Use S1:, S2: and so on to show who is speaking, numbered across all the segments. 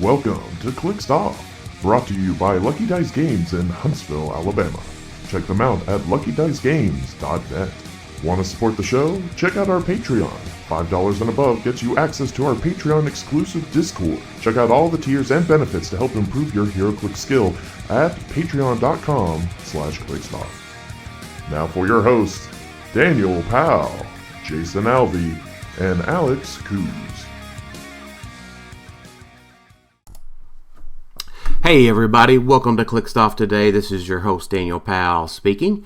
S1: Welcome to Clixed Off, brought to you by Lucky Dice Games in Huntsville, Alabama. Check them out at luckydicegames.net. Want to support the show? Check out our Patreon. $5 and above gets you access to our Patreon exclusive Discord. Check out all the tiers and benefits to help improve your Heroclix skill at patreon.com/ClixedOff. Now for your hosts, Daniel Powell, Jason Alvey, and Alex Coos.
S2: Hey everybody, welcome to Clixed Off today. This is your host Daniel Powell speaking.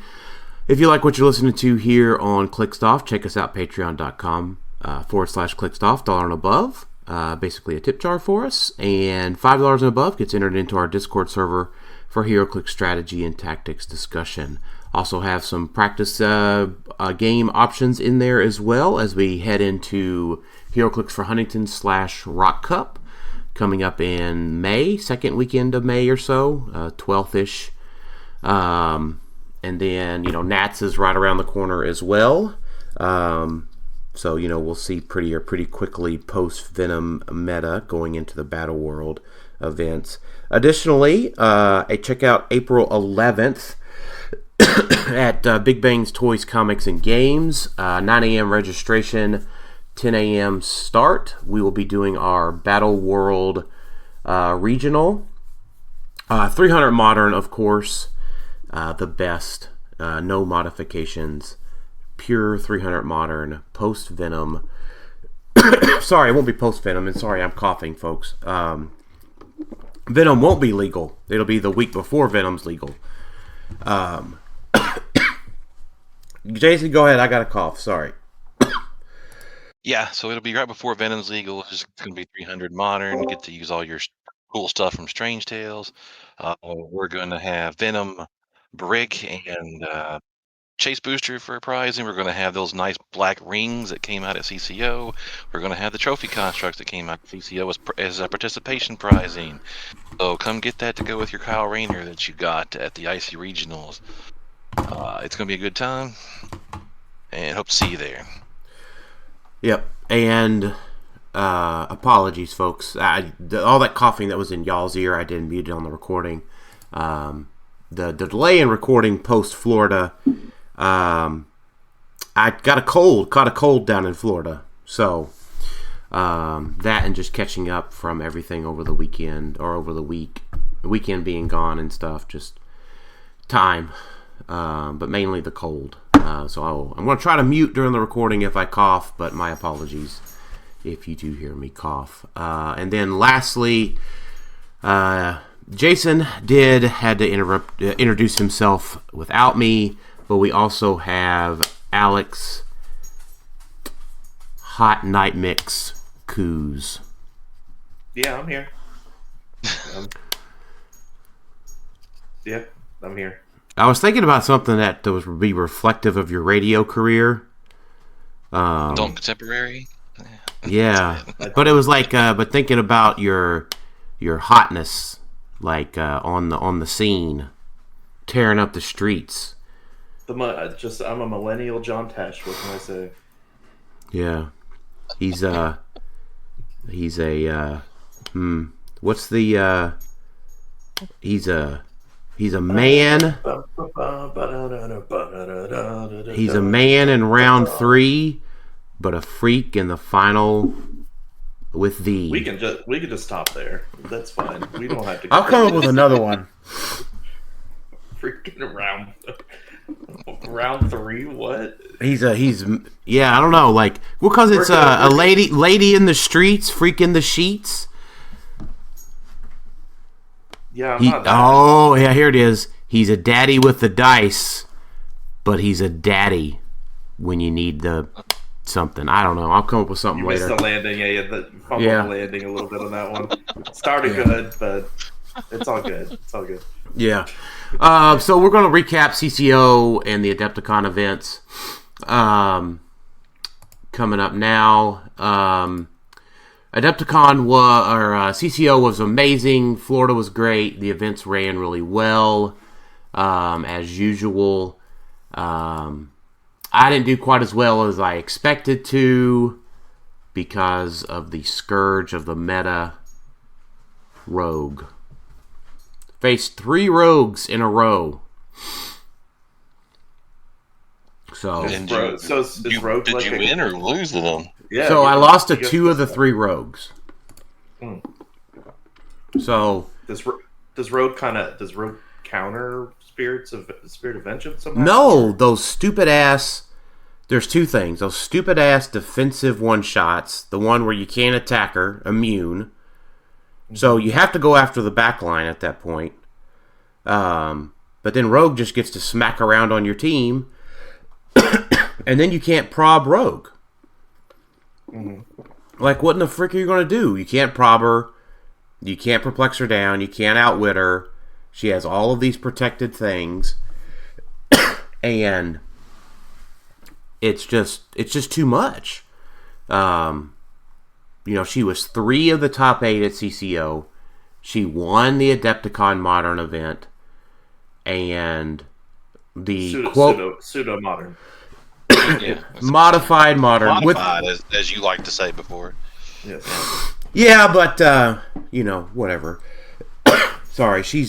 S2: If you like what you're listening to here on Clixed Off, check us out patreon.com /Clixed Off, $1 and above. Basically a tip jar for us. And $5 and above gets entered into our Discord server for Heroclix strategy and tactics discussion. Also have some practice game options in there as well as we head into Heroclix for Huntington /Rock Cup. Coming up in May, second weekend of May or so, 12th-ish. And then, Nats is right around the corner as well. So, we'll see pretty quickly post-Venom meta going into the Battle World events. Additionally, check out April 11th at Big Bang's Toys, Comics, and Games. 9 a.m. registration. 10 a.m. start. We will be doing our Battle World regional. 300 modern, of course. The best. No modifications. Pure 300 modern. Post-Venom. Sorry, it won't be post-Venom. And sorry, I'm coughing, folks. Venom won't be legal. It'll be the week before Venom's legal. Jason, go ahead. I got a cough. Sorry.
S3: Yeah, so it'll be right before Venom's legal. It's just going to be 300 modern. Get to use all your cool stuff from Strange Tales. We're going to have Venom Brick and Chase Booster for a prize, and we're going to have those nice black rings that came out at CCO. We're going to have the trophy constructs that came out at CCO as a participation prizing. So come get that to go with your Kyle Rayner that you got at the IC Regionals. It's going to be a good time, and hope to see you there.
S2: Yep, and apologies, folks. All that coughing that was in y'all's ear, I didn't mute it on the recording. The delay in recording post-Florida, I caught a cold down in Florida. So that and just catching up from everything over the weekend, or over the weekend being gone and stuff, just time, but mainly the cold. So I'm going to try to mute during the recording if I cough, but my apologies if you do hear me cough. And then lastly, Jason had to introduce himself without me, but we also have Alex Hot Night Mix Coos.
S4: Yeah, I'm here. I'm here.
S2: I was thinking about something that would be reflective of your radio career.
S3: Don't contemporary.
S2: Yeah, but it was like, but thinking about your hotness, like on the scene, tearing up the streets.
S4: I'm a millennial John Tesh. What can I say?
S2: Yeah, he's a He's a man. He's a man in round 3, but a freak in the final with thee.
S4: We can just stop there. That's fine. We don't have to.
S2: I'll come up with another one.
S4: Freaking round 3. What?
S2: He's I don't know, like because it's a lady in the streets, freak in the sheets.
S4: Yeah,
S2: yeah, here it is. He's a daddy with the dice, but he's a daddy when you need something. I don't know. I'll come up with something later.
S4: Missed the landing. The landing a little bit on that one. Started good, but it's all good. It's all good.
S2: Yeah. So we're going to recap CCO and the Adepticon events coming up now. Adepticon CCO was amazing. Florida was great. The events ran really well, as usual. I didn't do quite as well as I expected to because of the scourge of the meta rogue. Faced 3 rogues in a row. So,
S3: And
S4: is Rogue
S3: did
S4: like
S3: you win or lose to them?
S4: Yeah.
S2: so I lost to 2 of the 3 rogues. So
S4: does Rogue counter Spirit of Vengeance somehow?
S2: no, those stupid ass. There's 2 things. Those stupid ass defensive one-shots. The one where you can't attack her, immune. So you have to go after the back line at that point. But then Rogue just gets to smack around on your team. And then you can't prob Rogue. Like, what in the frick are you going to do? You can't prob her. You can't perplex her down. You can't outwit her. She has all of these protected things. And it's just too much. She was 3 of the top 8 at CCO. She won the Adepticon Modern event. And the
S4: pseudo modern.
S3: Yeah.
S2: Modified modern.
S3: Modified, as you like to say before.
S4: Yes.
S2: Yeah, but whatever. Sorry, she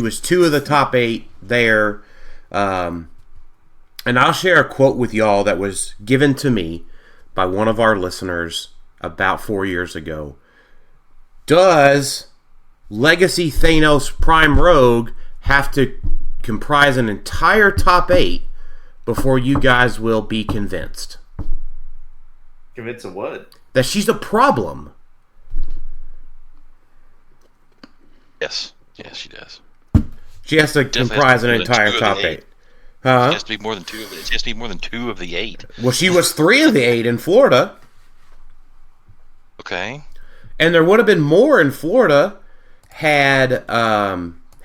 S2: was 2 of the top 8 there. And I'll share a quote with y'all that was given to me by one of our listeners about 4 years ago. Does Legacy THANOS Prime Rogue have to comprise an entire top 8 before you guys will be convinced?
S4: Convinced of what?
S2: That she's a problem.
S3: Yes. Yes, she does.
S2: She has to comprise an entire top 8. Huh?
S3: It has to be more than 2 of it. It has to be more than 2 of the 8.
S2: Well, she was 3 of the 8 in Florida.
S3: Okay.
S2: And there would have been more in Florida had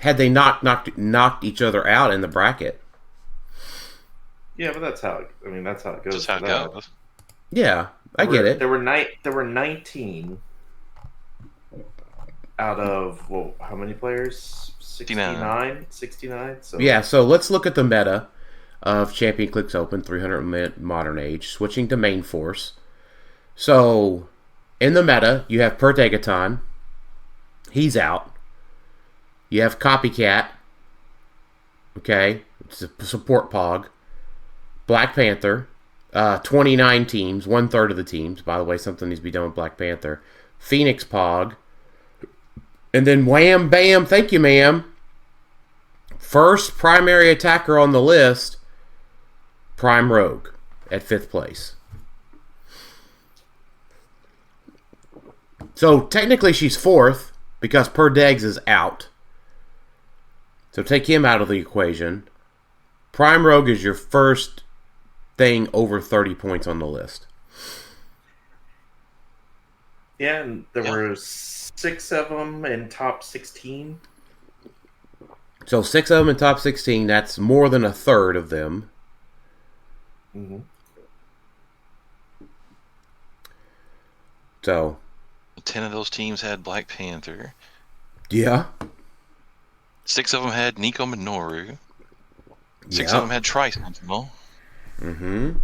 S2: they knocked each other out in the bracket.
S4: Yeah, but that's how it goes.
S3: That's how it goes.
S2: Yeah, I get it.
S4: There were 19 out of how many players? 69. So
S2: yeah, so let's look at the meta of Champion Clix Open 300 Modern Age, switching to main force. So in the meta, you have Pertegaton. He's out. You have Copycat. Okay, it's a support pog. Black Panther. 29 teams, 1/3 of the teams. By the way, something needs to be done with Black Panther. Phoenix Pog. And then wham, bam, thank you, ma'am. First primary attacker on the list, Prime Rogue at 5th place. So technically she's 4th because Perdegs is out. So take him out of the equation. Prime Rogue is your first thing over 30 points on the list.
S4: Yeah, and there were 6 of them in top 16.
S2: So 6 of them in top 16, that's more than 1/3 of them.
S4: Mm-hmm.
S2: So
S3: 10 of those teams had Black Panther.
S2: yeah.
S3: 6 of them had Nico Minoru. 6
S2: Yeah.
S3: of them had Tri-Sentinel.
S2: Mm-hmm.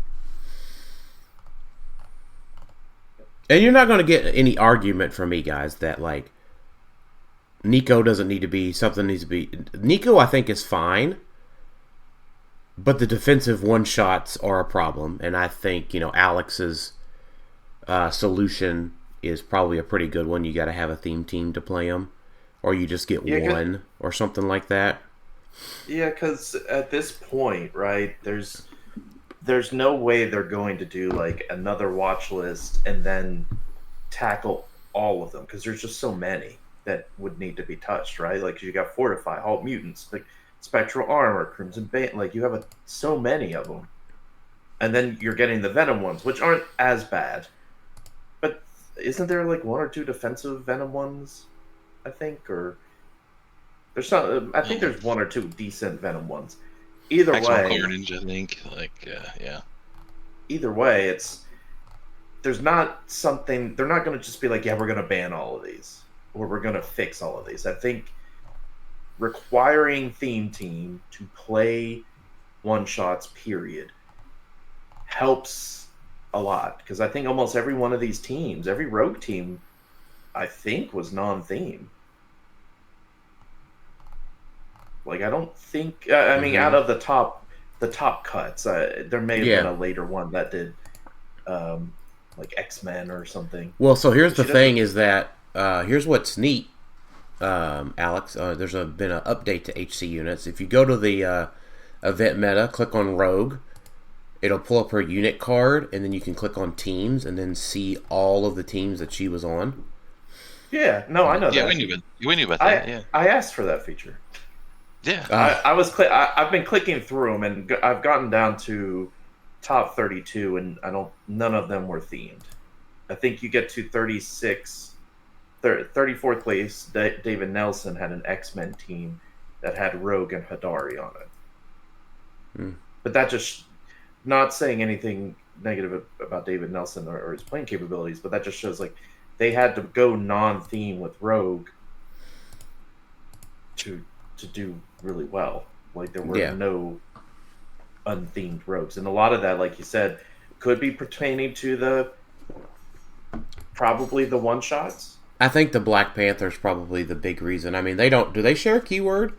S2: And you're not going to get any argument from me, guys, that, like, Nico doesn't need to be, something needs to be... Nico, I think, is fine, but the defensive one-shots are a problem, and I think, Alex's solution is probably a pretty good one. You got to have a theme team to play them, or you just get one, or something like that.
S4: Yeah, because at this point, right, there's no way they're going to do like another watch list and then tackle all of them because there's just so many that would need to be touched, right? Like you got Fortify, Halt Mutants, like Spectral Armor, Crimson Bane, like you have so many of them, and then you're getting the Venom ones, which aren't as bad, but isn't there like 1 or 2 defensive Venom ones? I think, or there's some. I think there's 1 or 2 decent Venom ones. Either way,
S3: Carnage, I think. Yeah.
S4: Either way, there's not something. They're not going to just be like, yeah, we're going to ban all of these, or we're going to fix all of these. I think requiring Theme Team to play one-shots, period, helps a lot. Because I think almost every one of these teams, every Rogue team, I think, was non-theme. Like I don't think. I mean, out of the top cuts, there may have been a later one that did, like X-Men or something.
S2: Well, so here's the thing: is that here's what's neat, Alex. There's been an update to HC units. If you go to the event meta, click on Rogue. It'll pull up her unit card, and then you can click on teams, and then see all of the teams that she was on.
S4: Yeah, no, I know that.
S3: Yeah, we knew about that. Yeah,
S4: I asked for that feature.
S3: Yeah,
S4: I've been clicking through them, and I've gotten down to top 32, and none of them were themed. I think you get to 34th place. David Nelson had an X-Men team that had Rogue and Hadari on it. But that just, not saying anything negative about David Nelson or his playing capabilities, but that just shows like they had to go non-theme with Rogue to do really well. Like there were no unthemed rogues, and a lot of that, like you said, could be pertaining to probably the one shots.
S2: I think the Black Panther's probably the big reason. I mean, do they share a keyword?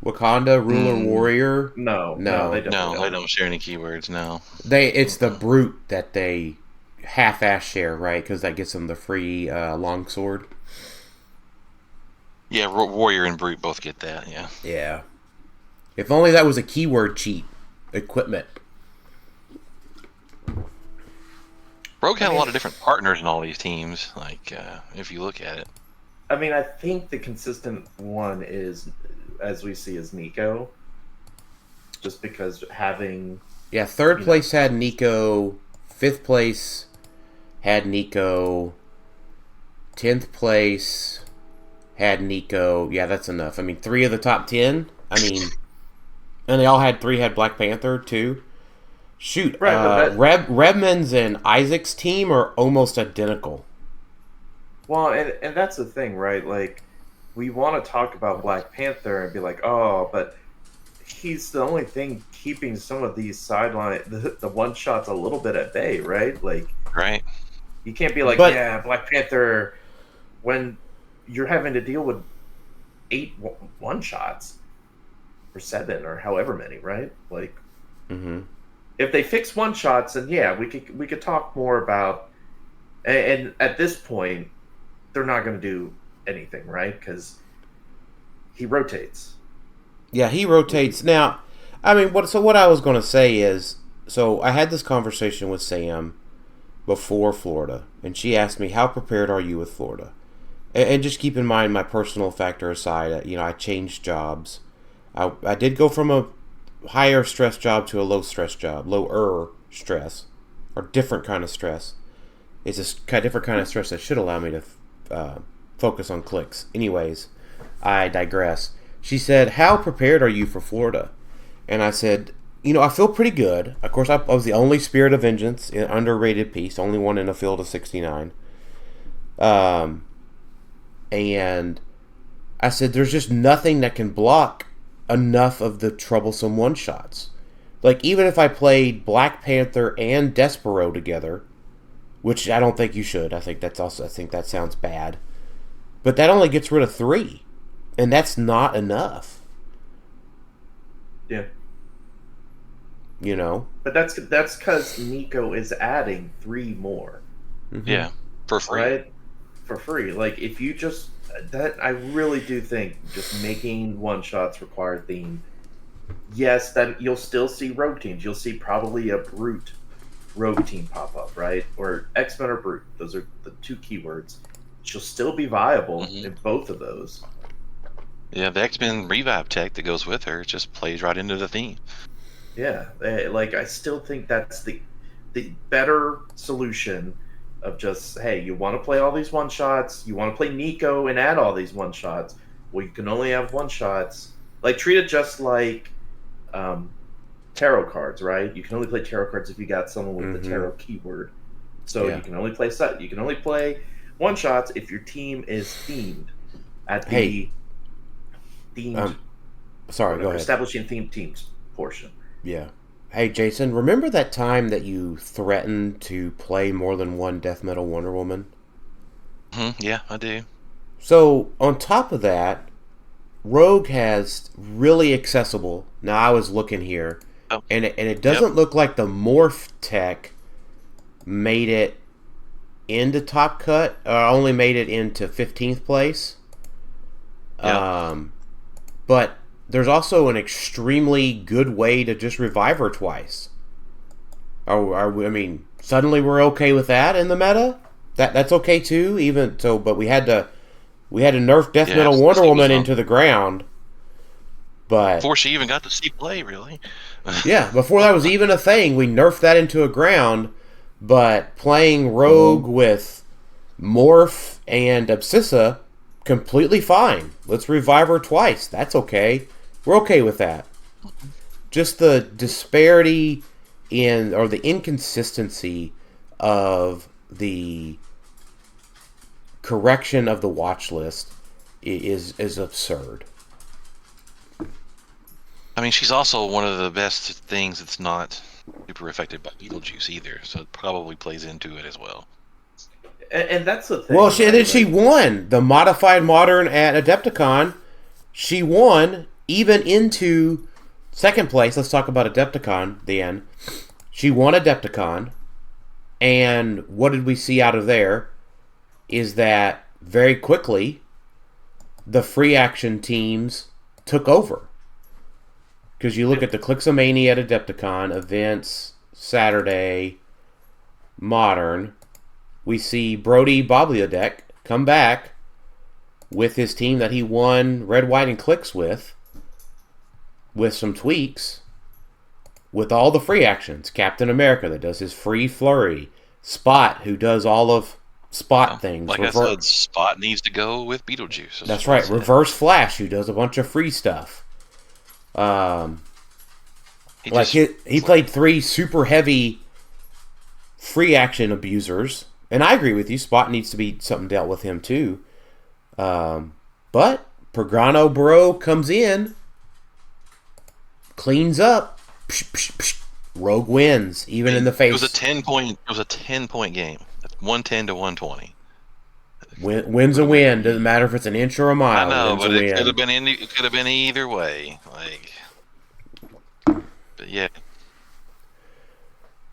S2: Wakanda, ruler, warrior?
S4: No, they don't.
S3: No, they don't share any keywords. No,
S2: it's the brute that they half-ass share, right? Because that gets them the free longsword.
S3: Yeah, warrior and brute both get that. Yeah.
S2: Yeah. If only that was a keyword cheat. Equipment.
S3: Rogue had a lot of different partners in all these teams. Like, if you look at it.
S4: I mean, I think the consistent one is, as we see, is Nico. Just because having...
S2: Yeah, third place had Nico. Fifth place had Nico. 10th place had Nico. Yeah, that's enough. I mean, 3 of the top 10. I mean... And they all had 3 had Black Panther, too. Shoot.
S4: Right,
S2: Redmond's and Isaac's team are almost identical.
S4: Well, and that's the thing, right? Like, we want to talk about Black Panther and be like, oh, but he's the only thing keeping some of these sideline, the one-shots a little bit at bay, right? Like,
S3: right.
S4: You can't be like, Black Panther, when you're having to deal with 8 one-shots, or 7, or however many, right? Like, if they fix one-shots, then we could talk more about, and at this point, they're not going to do anything, right? Because he rotates.
S2: Yeah, he rotates. Now, I mean, what I was going to say is, so I had this conversation with Sam before Florida, and she asked me, how prepared are you with Florida? And just keep in mind, my personal factor aside, I changed jobs. I did go from a higher stress job to a low stress job, lower stress, or different kind of stress. It's a different kind of stress that should allow me to focus on clicks. Anyways, I digress. She said, how prepared are you for Florida? And I said, I feel pretty good. Of course, I was the only Spirit of Vengeance, an underrated piece, only one in a field of 69. And I said, there's just nothing that can block enough of the troublesome one-shots. Like, even if I played Black Panther and Despero together, which I don't think you should. I think that sounds bad. But that only gets rid of 3. And that's not enough.
S4: Yeah.
S2: But
S4: that's because Nico is adding 3 more.
S3: Yeah, for free.
S4: Right? For free. Like, if you just... I really do think just making one-shots require theme. Yes, that you'll still see rogue teams. You'll see probably a brute rogue team pop up, right? Or X-Men or brute. Those are the 2 keywords. She'll still be viable in both of those.
S3: Yeah, the X-Men revive tech that goes with her just plays right into the theme.
S4: Yeah, like I still think that's the better solution of just, hey, you want to play all these one-shots, you want to play Nico and add all these one-shots, well, you can only have one-shots. Like, treat it just like tarot cards, right? You can only play tarot cards if you got someone with the tarot keyword. So you can only play one-shots if your team is themed at the themed...
S2: sorry, go ahead.
S4: Establishing themed teams portion.
S2: Yeah. Hey, Jason, remember that time that you threatened to play more than one Death Metal Wonder Woman?
S3: Yeah, I do.
S2: So, on top of that, Rogue has really accessible. Now I was looking here, and it doesn't look like the morph tech made it into Top Cut, or only made it into 15th place. But there's also an extremely good way to just revive her twice. I mean, suddenly we're okay with that in the meta. That's okay too. Even so, but we had to nerf Death Metal Wonder Woman into the ground. But
S3: before she even got to see play, really.
S2: Yeah, before that was even a thing, we nerfed that into a ground. But playing Rogue with Morph and Abscissa, completely fine. Let's revive her twice. That's okay. We're okay with that. Just the disparity or the inconsistency of the correction of the watch list is absurd.
S3: I mean, she's also one of the best things that's not super affected by Beetlejuice either, so it probably plays into it as well.
S4: And that's the thing.
S2: Well, she won the modified modern at Adepticon. She won even into second place. Let's talk about Adepticon then. She won Adepticon, and what did we see out of there? Is that very quickly the free action teams took over. Because you look at the Clixomania at Adepticon, events, Saturday, Modern, we see Brody Bobliadek come back with his team that he won Red, White, and Clix with some tweaks, with all the free actions. Captain America that does his free flurry. Spot, who does all of Spot things.
S3: Like I said, Spot needs to go with Beetlejuice.
S2: That's right. Reverse Flash, who does a bunch of free stuff. He played 3 super heavy free action abusers, and I agree with you. Spot needs to be something dealt with him too. But Pagano Bro comes in, cleans up, Rogue wins even in the face.
S3: It was a 10-point game. 110 to 120.
S2: Wins a win. Doesn't matter if it's an inch or a mile.
S3: I know, but it could have been either way. But yeah.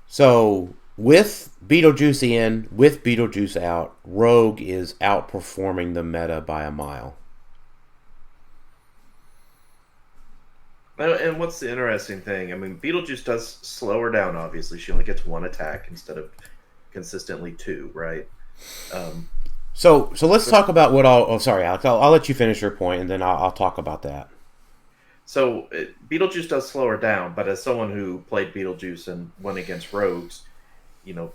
S2: So with Beetlejuice in, with Beetlejuice out, Rogue is outperforming the meta by a mile.
S4: And what's the interesting thing? I mean, Beetlejuice does slow her down, obviously. She only gets 1 attack instead of consistently 2, right?
S2: So let's talk about what sorry, Alex. I'll let you finish your point, and then I'll talk about that.
S4: So Beetlejuice does slow her down, but as someone who played Beetlejuice and went against Rogues,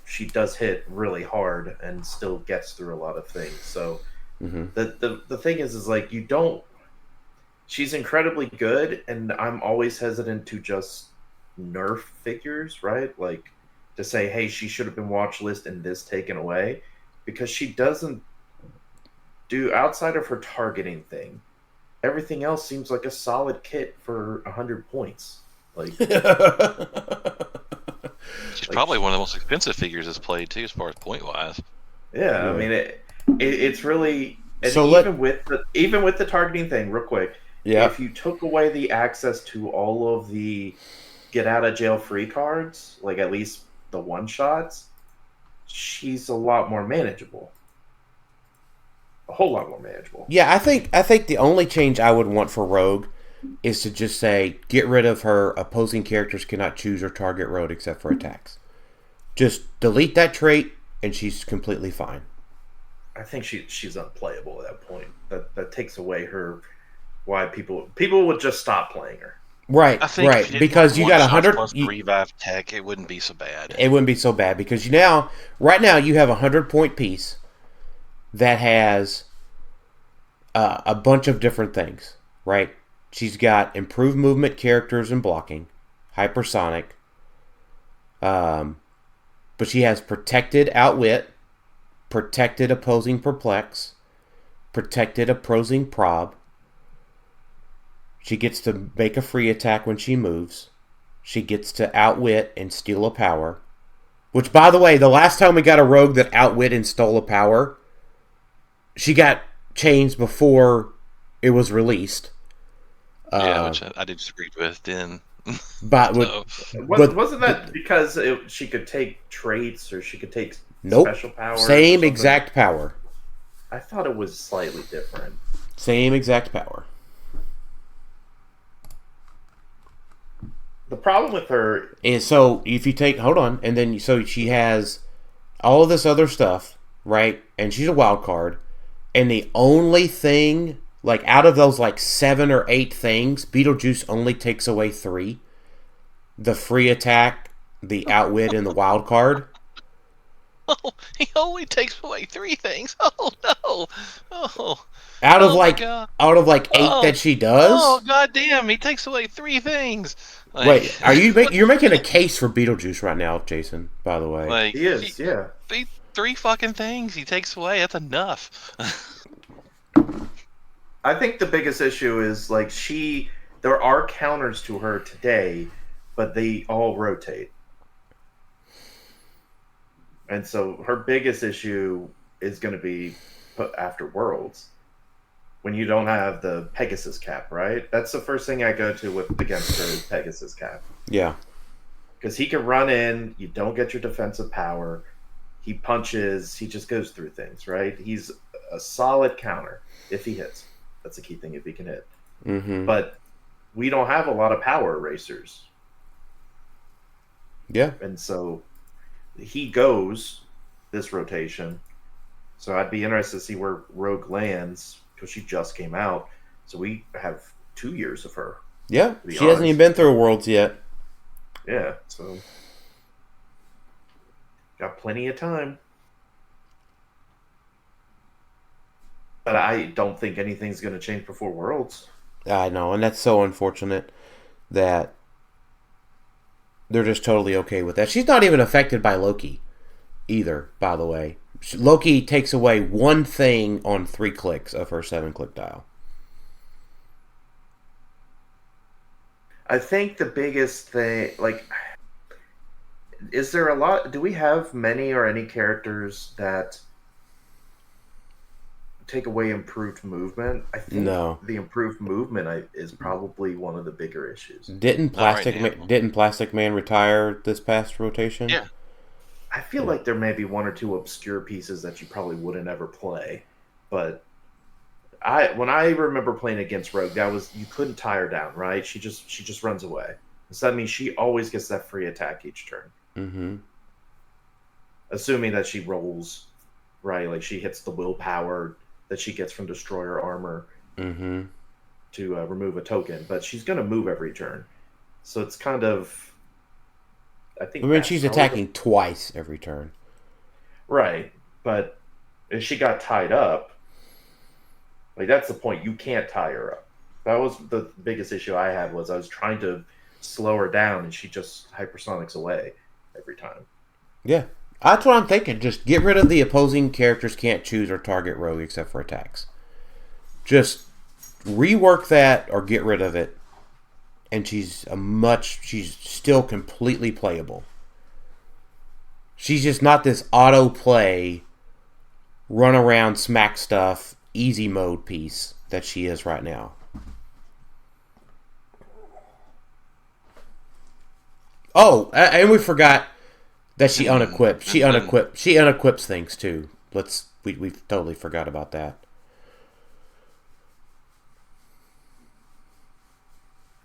S4: she does hit really hard and still gets through a lot of things. So the thing is like you don't. She's incredibly good, and I'm always hesitant to just nerf figures, right? Like to say, hey, she should have been watch list and this taken away, because she doesn't do, outside of her targeting thing, everything else seems like a solid kit for 100 points. Like
S3: she's probably one of the most expensive figures that's played too, as far as point wise.
S4: Yeah, I mean it's really, and
S2: so
S4: even with the targeting thing, real quick.
S2: Yeah.
S4: If you took away the access to all of the get out of jail free cards, like at least the one shots, she's a lot more manageable. A whole lot more manageable.
S2: Yeah, I think the only change I would want for Rogue is to just say get rid of her opposing characters cannot choose or target Rogue except for attacks. Just delete that trait and she's completely fine.
S4: I think she's unplayable at that point. That takes away her. Why people would just stop playing her.
S2: Right,
S3: I think
S2: right. Because you got 100
S3: revive tech, it wouldn't be so bad.
S2: It wouldn't be so bad because right now you have a 100-point piece that has a bunch of different things. Right, she's got improved movement, characters, and blocking, hypersonic. But she has protected outwit, protected opposing perplex, protected opposing prob. She gets to make a free attack when she moves. She gets to outwit and steal a power. Which, by the way, the last time we got a rogue that outwit and stole a power, she got changed before it was released.
S3: Which I did disagree with then.
S2: But
S4: wasn't that because she could take traits or she could take special powers?
S2: Same exact power.
S4: I thought it was slightly different.
S2: Same exact power.
S4: The problem with her
S2: is, so if you take, hold on, and then so she has all of this other stuff, right? And she's a wild card, and the only thing, like out of those like 7 or 8 things, Beetlejuice only takes away 3: the free attack, the outwit, and the wild card.
S3: Oh, he only takes away 3 things. Oh no! Oh.
S2: Out of like 8 that she does.
S3: Oh goddamn! He takes away 3 things. Like,
S2: wait, are you're making a case for Beetlejuice right now, Jason? By the way,
S3: like,
S4: he is. Yeah,
S3: 3 fucking things he takes away. That's enough.
S4: I think the biggest issue is like there are counters to her today, but they all rotate. And so her biggest issue is going to be put after Worlds when you don't have the Pegasus cap, right? That's the first thing I go to against her is Pegasus cap.
S2: Yeah.
S4: Because he can run in, you don't get your defensive power. He punches, he just goes through things, right? He's a solid counter if he hits. That's the key thing, if he can hit.
S2: Mm-hmm.
S4: But we don't have a lot of power erasers.
S2: Yeah.
S4: And so he goes this rotation. So I'd be interested to see where Rogue lands because she just came out. So we have 2 years of her.
S2: Yeah. She hasn't even been through Worlds yet.
S4: Yeah. So got plenty of time. But I don't think anything's going to change before Worlds.
S2: I know, and that's so unfortunate that they're just totally okay with that. She's not even affected by Loki either, by the way. Loki takes away 1 thing on 3 clicks of her 7-click dial.
S4: I think the biggest thing, like, is there a lot? Do we have many or any characters that take away improved movement? I think the improved movement is probably one of the bigger issues.
S2: Didn't Plastic Man retire this past rotation?
S3: Yeah.
S4: I feel like there may be 1 or 2 obscure pieces that you probably wouldn't ever play, but when I remember playing against Rogue, that was you couldn't tie her down, right? She just runs away. So that means she always gets that free attack each turn.
S2: Mm-hmm.
S4: Assuming that she rolls, right? Like she hits the willpower that she gets from Destroyer armor to remove a token, but she's going to move every turn. So it's kind of, I think.
S2: She's attacking twice every turn.
S4: Right, but if she got tied up, like that's the point. You can't tie her up. That was the biggest issue I had. Was I was trying to slow her down, and she just hypersonics away every time.
S2: Yeah. That's what I'm thinking. Just get rid of the opposing characters can't choose or target Rogue except for attacks. Just rework that or get rid of it. And she's still completely playable. She's just not this auto play, run around, smack stuff, easy mode piece that she is right now. Oh, and we forgot that she unequipped. She unequips things too. We totally forgot about that.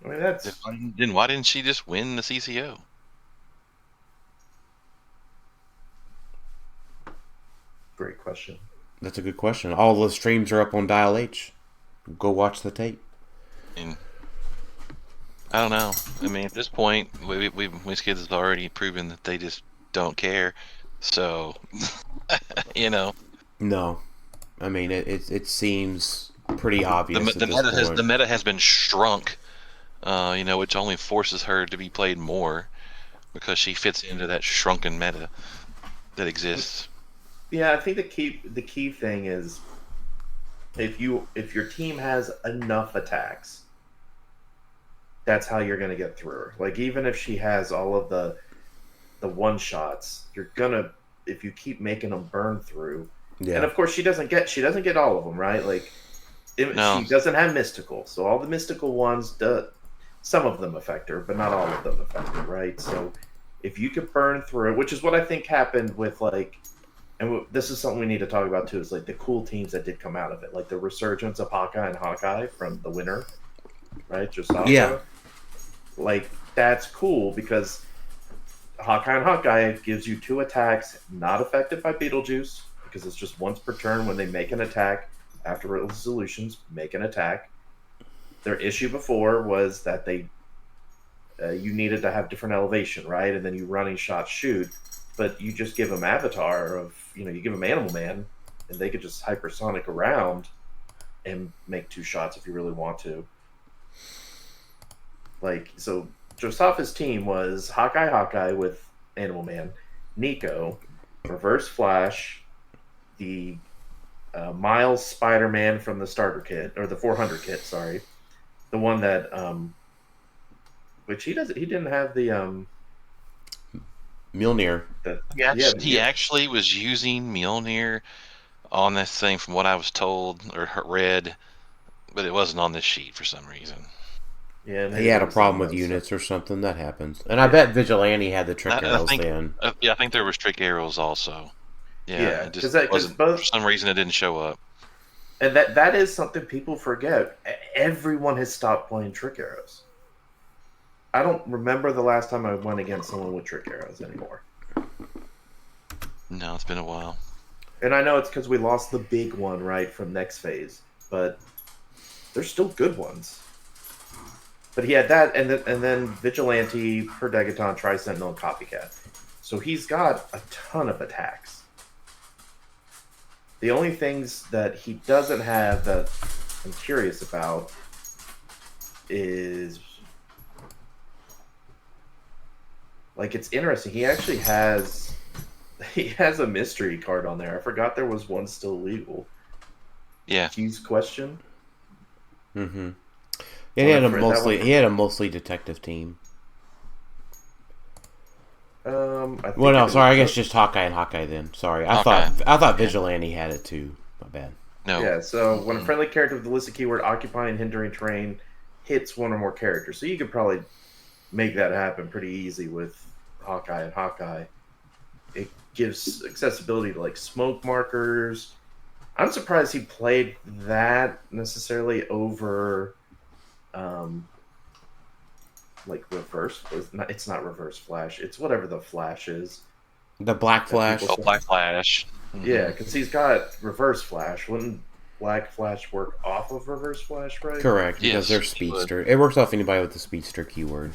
S4: I mean,
S3: then why didn't she just win the CCO?
S4: Great question.
S2: That's a good question. All the streams are up on Dial H. Go watch the tape.
S3: And I don't know. I mean, at this point, Wiz Kids has already proven that they just don't care. So, you know.
S2: No, I mean it seems pretty obvious.
S3: The meta has been shrunk. Which only forces her to be played more because she fits into that shrunken meta that exists.
S4: Yeah, I think the key thing is if your team has enough attacks, that's how you're going to get through her. Like even if she has all of the one shots, you're gonna, if you keep making them burn through.
S2: Yeah.
S4: And of course she doesn't get all of them, right? Like
S3: No.
S4: She doesn't have mystical, so all the mystical ones, some of them affect her, but not all of them affect her, right? So if you could burn through, which is what I think happened with like, and this is something we need to talk about too, is like the cool teams that did come out of it, like the resurgence of Hawkeye and Hawkeye from the winner, right? Joshuaparlin.
S2: Yeah.
S4: Like that's cool because Hawkeye and Hawkeye gives you 2 attacks not affected by Beetlejuice because it's just once per turn when they make an attack. After resolutions, make an attack. Their issue before was that they you needed to have different elevation, right? And then you running shot shoot, but you just give them Avatar of you give them Animal Man, and they could just hypersonic around and make 2 shots if you really want to. Like so, Josafa's team was Hawkeye with Animal Man, Nico, Reverse Flash, the Miles Spider-Man from the starter kit or the 400 kit, sorry, the one that which he didn't have the
S2: Mjolnir.
S3: He actually was using Mjolnir on this thing from what I was told or read, but it wasn't on this sheet for some reason.
S4: Yeah,
S2: he had a problem with units or something. That happens. And I bet Vigilante had the trick arrows then.
S3: I think there was trick arrows also. Yeah, it just wasn't,
S4: both,
S3: for some reason it didn't show up.
S4: And that is something people forget. Everyone has stopped playing trick arrows. I don't remember the last time I went against someone with trick arrows anymore.
S3: No, it's been a while.
S4: And I know it's because we lost the big one, right, from next phase. But there's still good ones. But he had that, and then Vigilante, Perdegaton, Tri-Sentinel, and Copycat. So he's got a ton of attacks. The only things that he doesn't have that I'm curious about is, like, it's interesting. He actually has a mystery card on there. I forgot there was one still legal.
S3: Yeah.
S4: Fuse question.
S2: Mm-hmm. He had a mostly detective team. I guess just Hawkeye and Hawkeye then. Sorry, I thought Vigilante had it too. My bad.
S3: No.
S4: Yeah. So when a friendly character with the listed keyword occupying hindering terrain hits one or more characters, so you could probably make that happen pretty easy with Hawkeye and Hawkeye. It gives accessibility to like smoke markers. I'm surprised he played that necessarily over. Like reverse, it's not reverse flash. It's whatever the flash is.
S2: The black flash.
S3: Oh, black flash. Mm-hmm.
S4: Yeah, because he's got reverse flash. Wouldn't black flash work off of reverse flash, right?
S2: Correct, because they're speedster. It works off anybody with the speedster keyword.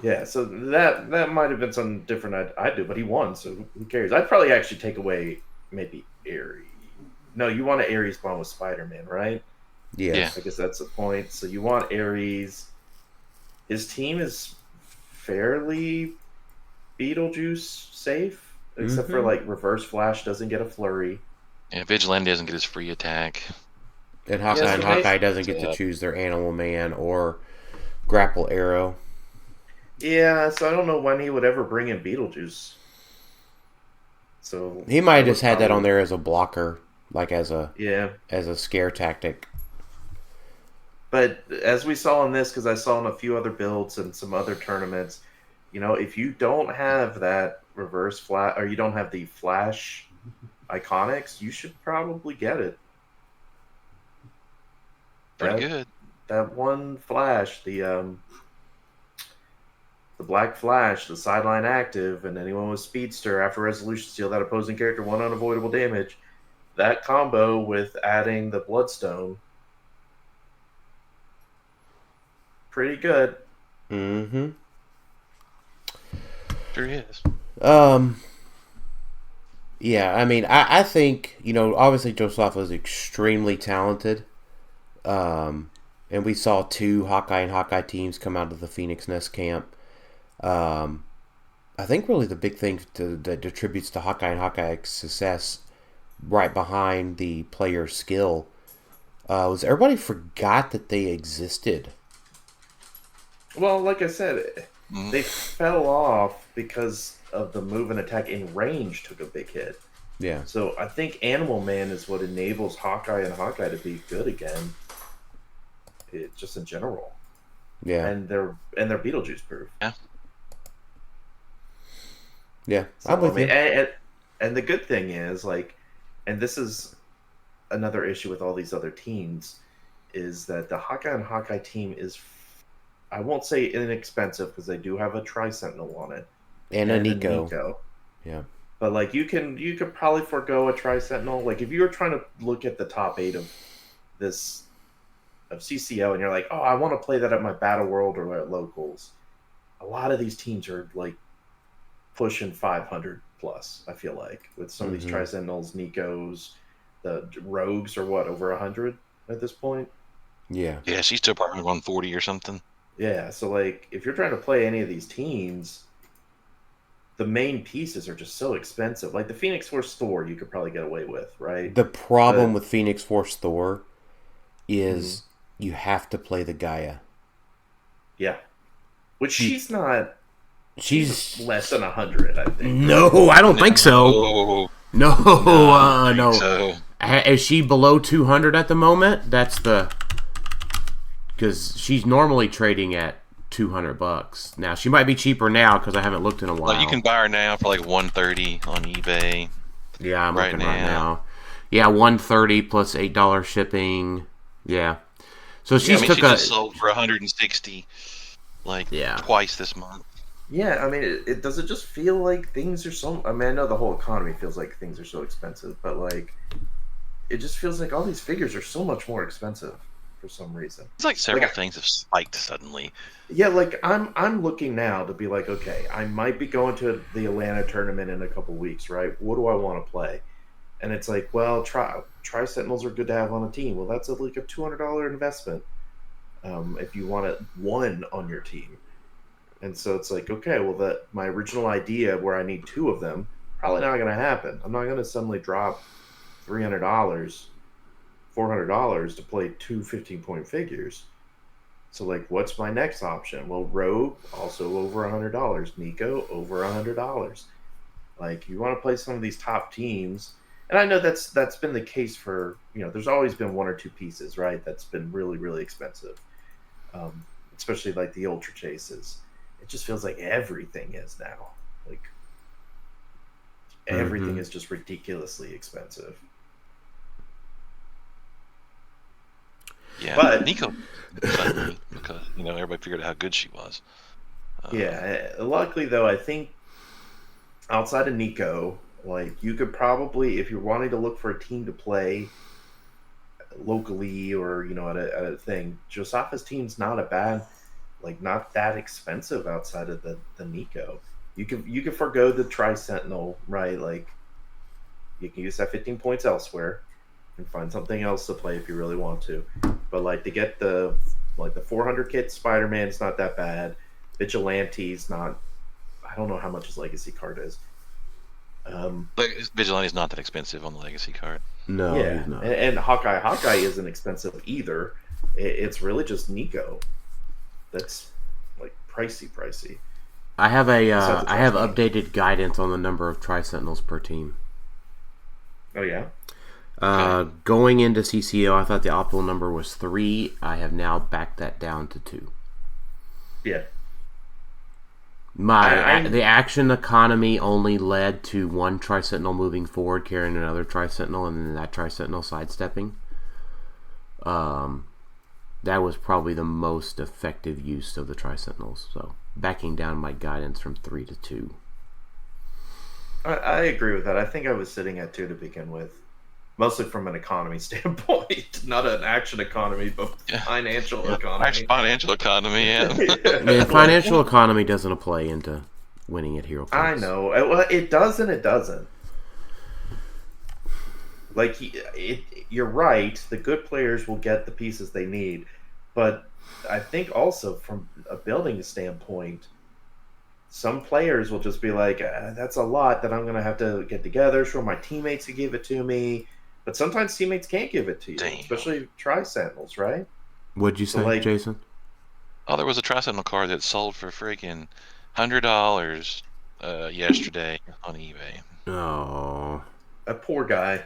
S4: Yeah, so that might have been something different I'd do, but he won, so who cares? I'd probably actually take away maybe Ares. No, you want an Ares spawn with Spider-Man, right?
S2: Yeah.
S4: I guess that's the point. So you want Ares. His team is fairly Beetlejuice safe, except for like Reverse Flash doesn't get a flurry.
S3: Yeah, Vigilante doesn't get his free attack.
S2: And Hawkeye doesn't get to choose their Animal Man or Grapple Arrow.
S4: Yeah, so I don't know when he would ever bring in Beetlejuice. So
S2: he might have just had that on there as a blocker, like as a scare tactic.
S4: But as we saw in this, because I saw in a few other builds and some other tournaments, if you don't have that reverse flash, or you don't have the flash iconics, you should probably get it.
S3: Pretty good.
S4: That one flash, the black flash, the sideline active, and anyone with speedster after resolution steal that opposing character 1 unavoidable damage. That combo with adding the bloodstone. Pretty good.
S2: Mm-hmm.
S3: Sure is.
S2: Yeah, I mean, I think, obviously Joseph was extremely talented. And we saw 2 Hawkeye and Hawkeye teams come out of the Phoenix Nest camp. I think really the big thing that attributes to Hawkeye and Hawkeye's success right behind the player's skill was everybody forgot that they existed.
S4: Well, like I said, they fell off because of the move and attack in range took a big hit.
S2: Yeah.
S4: So I think Animal Man is what enables Hawkeye and Hawkeye to be good again. Just in general.
S2: Yeah.
S4: And they're Beetlejuice proof.
S3: Yeah.
S2: Yeah.
S4: So,
S2: I'm with you.
S4: And the good thing is, like, and this is another issue with all these other teams, is that the Hawkeye and Hawkeye team is, I won't say inexpensive because they do have a Tri-Sentinel on it.
S2: And a Nico. Yeah.
S4: But like you could probably forego a Tri-Sentinel. Like if you were trying to look at the top 8 of this of CCO and you're like, oh, I want to play that at my Battle World or at locals. A lot of these teams are like pushing 500 plus, I feel like, with some of these Tri-Sentinels, Nikos, the Rogues are what, over 100 at this point?
S3: Yeah, she's still probably 140 or something.
S4: Yeah, so like if you're trying to play any of these teams, the main pieces are just so expensive. Like the Phoenix Force Thor, you could probably get away with, right?
S2: The problem with Phoenix Force Thor is you have to play the Gaia.
S4: Yeah. Which she's not...
S2: She's
S4: less than 100, I think.
S2: No, I don't think so. No.
S3: So.
S2: Is she below 200 at the moment? That's the... Because she's normally trading at $200. Now, she might be cheaper now because I haven't looked in a while.
S3: Well, you can buy her now for like $130 on eBay.
S2: Yeah, I'm looking right now. Yeah, $130 plus $8 shipping. Yeah. So she's
S3: she just sold for $160 twice this month.
S4: Yeah, I mean, it does it just feel like things are so... I mean, I know the whole economy feels like things are so expensive, but like, it just feels like all these figures are so much more expensive for some reason.
S3: It's like several things have spiked suddenly.
S4: Yeah, like I'm looking now to be like, okay, I might be going to the Atlanta tournament in a couple weeks, right? What do I want to play? And it's like, well, Tri-Sentinels are good to have on a team. Well, that's like a $200 investment if you want one on your team. And so it's like, okay, well, my original idea where I need 2 of them, probably not going to happen. I'm not going to suddenly drop $300, $400 to play 2 15-point figures. So, like, what's my next option? Well, Rogue, also over $100. Nico, over $100. Like, you want to play some of these top teams. And I know that's been the case for, there's always been 1 or 2 pieces, right? That's been really, really expensive. Especially, like, the Ultra Chases. It just feels like everything is now. Like, everything is just ridiculously expensive.
S3: Yeah, but Nico, because everybody figured out how good she was.
S4: Luckily though, I think outside of Nico, like you could probably, if you're wanting to look for a team to play locally or at a thing, Josafa's team's not a bad, like not that expensive outside of the Nico. You can forgo the Tri-Sentinel, right? Like you can use that 15 points elsewhere and find something else to play if you really want to. But like to get the 400 kit Spider-Man's not that bad. Vigilante's not. I don't know how much his legacy card is.
S3: Vigilante's not that expensive on the legacy card.
S2: No, he's not.
S4: And Hawkeye isn't expensive either. It's really just Nico. That's like pricey.
S2: I have I have updated guidance on the number of Tri-Sentinels per team.
S4: Oh yeah.
S2: Going into CCO, I thought the optimal number was 3. I have now backed that down to 2.
S4: Yeah.
S2: The action economy only led to 1 Tri-Sentinel moving forward, carrying another Tri-Sentinel, and then that Tri-Sentinel sidestepping. That was probably the most effective use of the Tri-Sentinels. So backing down my guidance from 3 to 2.
S4: I agree with that. I think I was sitting at 2 to begin with. Mostly from an economy standpoint, not an action economy, but financial economy.
S3: Actually, financial economy, yeah.
S2: Financial economy doesn't play into winning at Heroclix.
S4: I know. Well, it does and it doesn't. Like, you're right. The good players will get the pieces they need. But I think also from a building standpoint, some players will just be like, that's a lot that I'm going to have to get together. Sure, my teammates can give it to me. But sometimes teammates can't give it to you, especially Tri-Sentinels, right?
S2: What'd you say, Jason?
S3: Oh, there was a Tri-Sentinel card that sold for freaking $100 yesterday on eBay.
S2: Oh.
S4: A poor guy.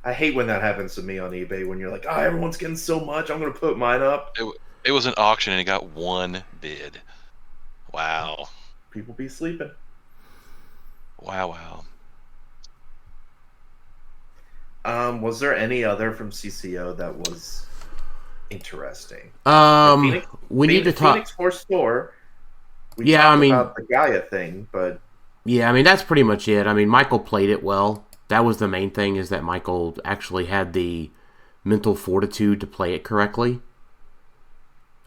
S4: I hate when that happens to me on eBay when you're like, everyone's getting so much, I'm going to put mine up.
S3: It was an auction and it got one bid. Wow.
S4: People be sleeping.
S3: Wow.
S4: Was there any other from CCO that was interesting?
S2: We need to talk.
S4: Phoenix Force 4.
S2: Yeah, I mean,
S4: about the Gaia thing, but
S2: yeah, I mean that's pretty much it. I mean, Michael played it well. That was the main thing, is that Michael actually had the mental fortitude to play it correctly.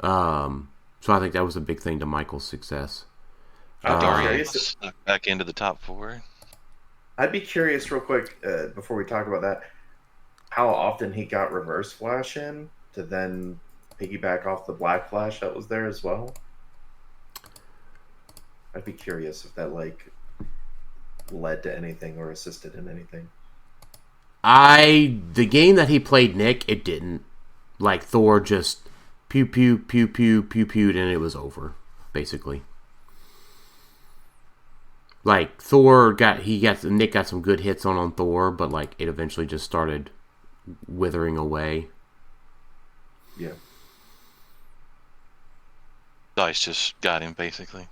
S2: So I think that was a big thing to Michael's success.
S3: Dario snuck back into the top 4.
S4: I'd be curious real quick, before we talk about that, how often he got reverse flash in to then piggyback off the black flash that was there as well. I'd be curious if that led to anything or assisted in anything.
S2: The game that he played Nick, it didn't. Like Thor just pew pew pew pew pew pewed and it was over, basically. Like Thor Nick got some good hits on Thor, but like it eventually just started withering away.
S4: Yeah.
S3: Dice just got him basically.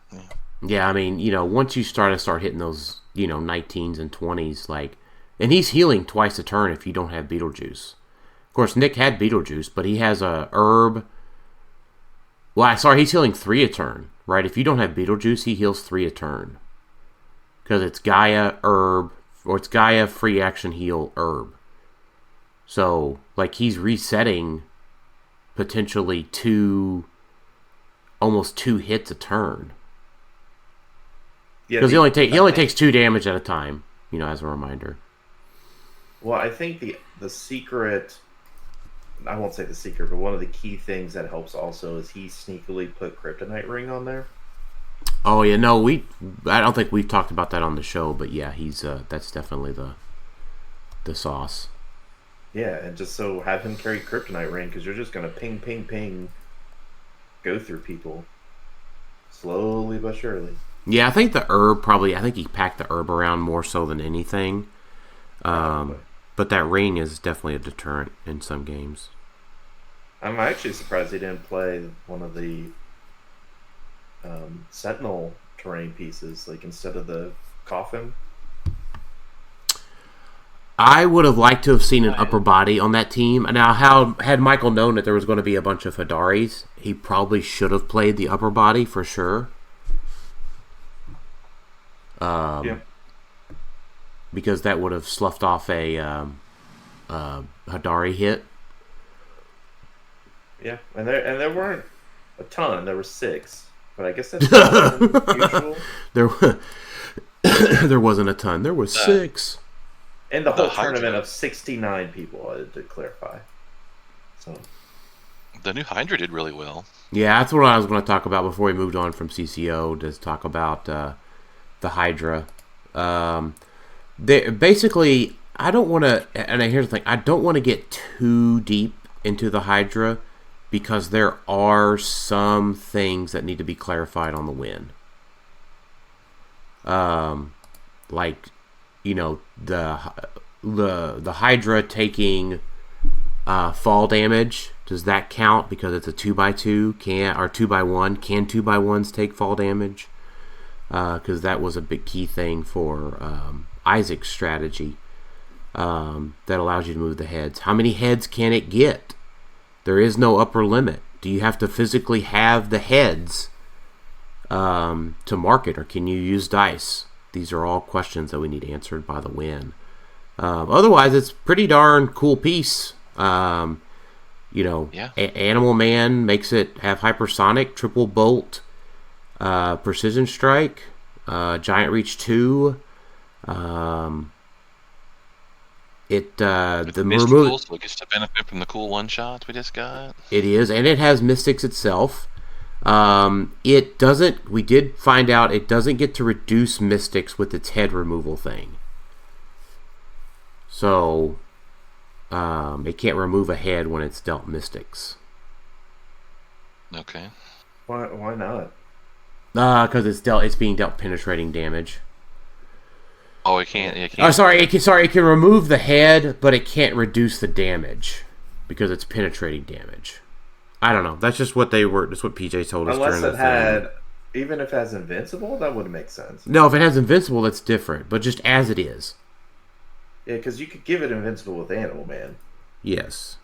S2: Yeah, I mean, once you start hitting those, 19s and 20s, and he's healing twice a turn if you don't have Beetlejuice. Of course, Nick had Beetlejuice, but he has a herb. Well, he's healing 3 a turn, right? If you don't have Beetlejuice, he heals 3 a turn. Because it's Gaia, herb, or it's Gaia, free action, heal, herb. So, he's resetting potentially almost 2 hits a turn. Because he only takes 2 damage at a time, as a reminder.
S4: Well, I think the secret, I won't say the secret, but one of the key things that helps also is he sneakily put Kryptonite Ring on there.
S2: Oh yeah, no, I don't think we've talked about that on the show, but yeah, he's that's definitely the sauce.
S4: Yeah, and just so have him carry Kryptonite Ring, because you're just gonna ping, ping, ping, go through people slowly but surely.
S2: Yeah, I think the herb I think he packed the herb around more so than anything. But that ring is definitely a deterrent in some games.
S4: I'm actually surprised he didn't play one of the Sentinel terrain pieces, instead of the coffin.
S2: I would have liked to have seen an upper body on that team. Now, had Michael known that there was going to be a bunch of Hadaris, he probably should have played the upper body for sure.
S4: Yeah.
S2: Because that would have sloughed off a Hadari hit.
S4: Yeah, and there weren't a ton. There were 6, but I guess that's usual.
S2: There wasn't a ton. There was 6.
S4: And the whole tournament of 69 people, I had to clarify. So
S3: the new Hydra did really well.
S2: Yeah, that's what I was going to talk about before we moved on from CCO, to talk about the Hydra. Basically, I don't want to, and here's the thing, I don't want to get too deep into the Hydra, because there are some things that need to be clarified on the win. The Hydra taking fall damage, does that count because it's a 2x2? Or 2x1? Can 2x1s take fall damage? Because that was a big key thing for Isaac's strategy, that allows you to move the heads. How many heads can it get? There is no upper limit. Do you have to physically have the heads to mark it, or can you use dice? These are all questions that we need answered by the win. Otherwise, it's pretty darn cool piece. Animal Man makes it have hypersonic, triple bolt, precision strike, giant reach 2.
S3: The mystical, so it gets to benefit from the cool one shots we just got.
S2: It is, and it has mystics itself. It doesn't. We did find out it doesn't get to reduce mystics with its head removal thing. So, it can't remove a head when it's dealt mystics.
S3: Okay.
S4: Why not?
S2: Because it's being dealt penetrating damage.
S3: Oh, it can't. It
S2: Oh,
S3: can't.
S2: sorry. It can remove the head, but it can't reduce the damage because it's penetrating damage. I don't know. That's just what they were. That's what PJ told us.
S4: Unless
S2: during
S4: it
S2: the
S4: had,
S2: thing.
S4: even if it has invincible, that wouldn't make sense.
S2: No, if it has invincible, that's different. But just as it is.
S4: Yeah, because you could give it invincible with Animal Man.
S2: Yes.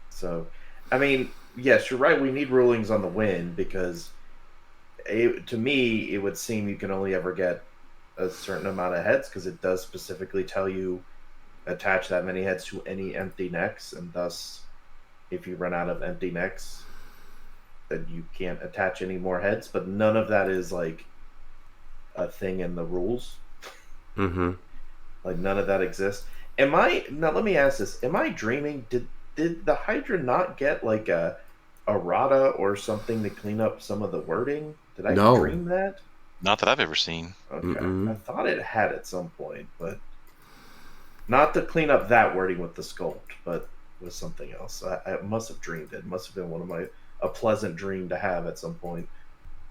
S4: So, I mean, yes, you're right. We need rulings on the win because, to me, it would seem you can only ever get a certain amount of heads because it does specifically tell you attach that many heads to any empty necks, and thus, if you run out of empty necks, then you can't attach any more heads. But none of that is like a thing in the rules.
S2: Mm-hmm.
S4: Like none of that exists. Now? Let me ask this: am I dreaming? Did the Hydra not get like a errata or something to clean up some of the wording? Did I dream that?
S3: Not that I've ever seen.
S4: Okay.
S2: Mm-mm.
S4: I thought it had at some point, but not to clean up that wording with the sculpt, but with something else. I must have dreamed it. It must have been a pleasant dream to have at some point,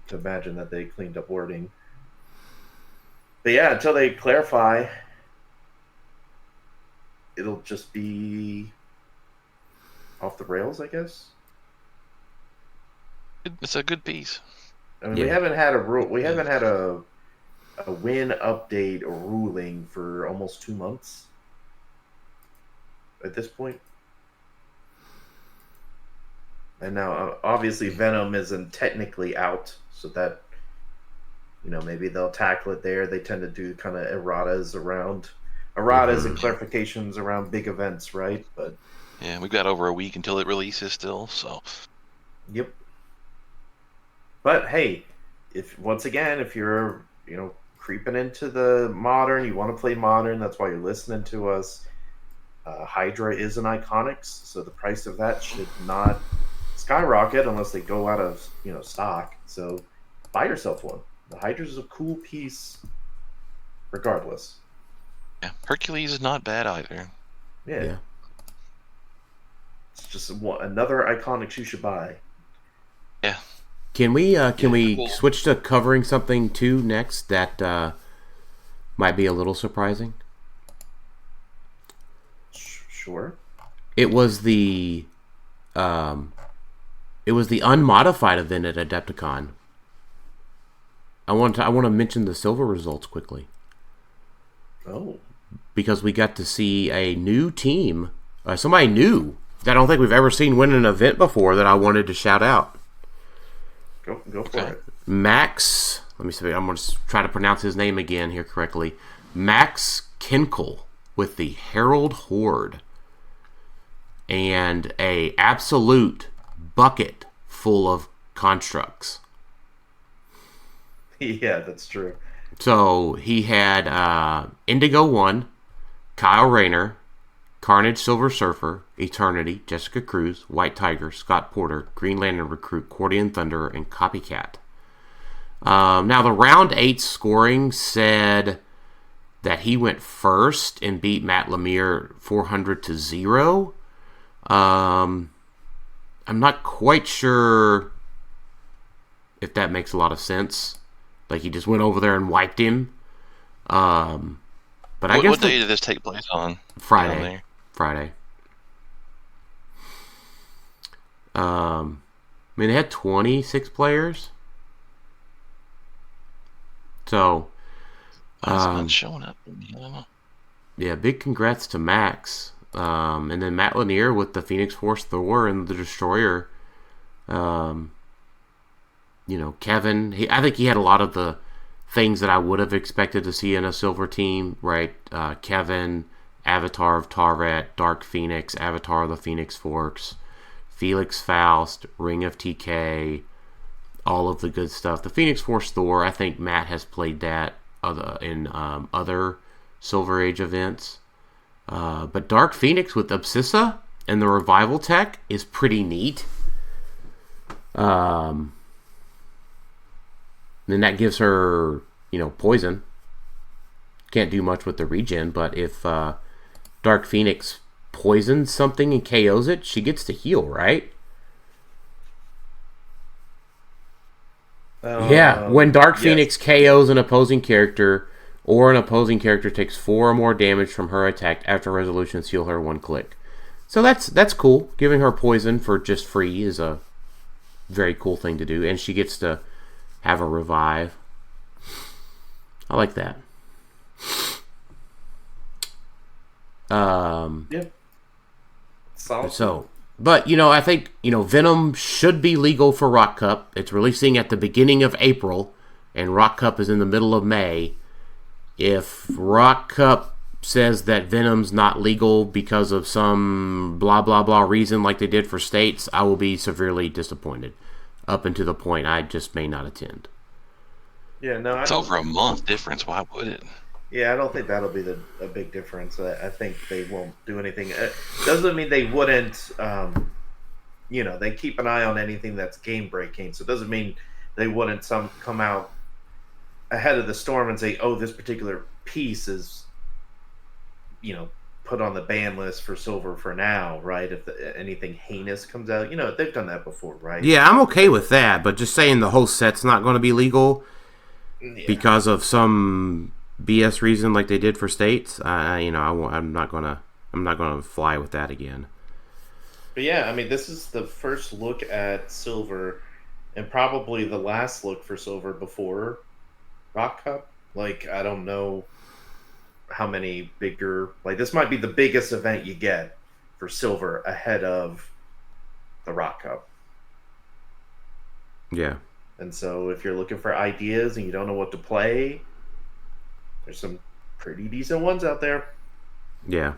S4: to imagine that they cleaned up wording. But yeah, until they clarify, it'll just be off the rails, I guess.
S3: It's a good piece.
S4: I mean, we haven't had a win update or ruling for almost 2 months at this point. And now, obviously, Venom isn't technically out, so that, maybe they'll tackle it there. They tend to do kind of erratas and clarifications around big events, right? But
S3: yeah, we've got over a week until it releases still, so.
S4: Yep. But hey, if you're creeping into the modern, you want to play modern, that's why you're listening to us. Hydra is an Iconics, so the price of that should not skyrocket unless they go out of stock. So buy yourself one. The Hydra is a cool piece, regardless.
S3: Yeah, Hercules is not bad either.
S4: Yeah. It's just another Iconics you should buy.
S3: Yeah.
S2: Can we
S3: cool.
S2: switch to covering something too next that might be a little surprising?
S4: Sure.
S2: It was the unmodified event at Adepticon. I want to mention the silver results quickly.
S4: Oh.
S2: Because we got to see a new team, somebody new that I don't think we've ever seen win an event before that I wanted to shout out.
S4: Go for it.
S2: Max, let me see. I'm going to try to pronounce his name again here correctly. Max Kinkel with the Herald Horde. And a absolute bucket full of constructs.
S4: Yeah, that's true.
S2: So he had Indigo 1, Kyle Rayner, Carnage Silver Surfer, Eternity, Jessica Cruz, White Tiger, Scott Porter, Green Lantern Recruit, Cordian Thunder, and Copycat. Now the round 8 scoring said that he went first and beat Matt Lemire 400-0. I'm not quite sure if that makes a lot of sense. Like he just went over there and wiped him. But I guess
S3: what day did this take place on?
S2: Friday. I mean, they had 26 players. So,
S3: it's not showing up. I don't know.
S2: Yeah, big congrats to Max. And then Matt Lanier with the Phoenix Force Thor and the Destroyer. Kevin, I think he had a lot of the things that I would have expected to see in a silver team, right? Kevin, Avatar of Tarret, Dark Phoenix, Avatar of the Phoenix Forks, Felix Faust, Ring of TK, all of the good stuff. The Phoenix Force Thor, I think Matt has played that in other Silver Age events. But Dark Phoenix with Obsissa and the Revival tech is pretty neat. Then that gives her, poison. Can't do much with the regen, but if Dark Phoenix poisons something and KOs it, she gets to heal, right? Yeah, when Dark Phoenix KOs an opposing character or an opposing character takes 4 or more damage from her attack after resolutions heal her 1 click. So that's cool. Giving her poison for just free is a very cool thing to do, and she gets to have a revive. I like that.
S4: Yeah. Solid.
S2: So, but I think Venom should be legal for Rock Cup. It's releasing at the beginning of April, and Rock Cup is in the middle of May. If Rock Cup says that Venom's not legal because of some blah blah blah reason like they did for states, I will be severely disappointed. Up until the point I just may not attend.
S4: Yeah, no,
S3: it's over a month difference. Why would it?
S4: Yeah, I don't think that'll be a big difference. I think they won't do anything. It doesn't mean they wouldn't. They keep an eye on anything that's game breaking. So it doesn't mean they wouldn't come out ahead of the storm and say, "Oh, this particular piece is, put on the ban list for silver for now," right? If anything heinous comes out, they've done that before, right?
S2: Yeah, I'm okay with that, but just saying the whole set's not going to be legal because of some BS reason like they did for states, I'm not gonna fly with that again.
S4: But yeah, I mean, this is the first look at silver, and probably the last look for silver before Rock Cup. Like, I don't know how many bigger. Like, this might be the biggest event you get for silver ahead of the Rock Cup.
S2: Yeah.
S4: And so, if you're looking for ideas and you don't know what to play, there's some pretty decent ones out there.
S2: Yeah.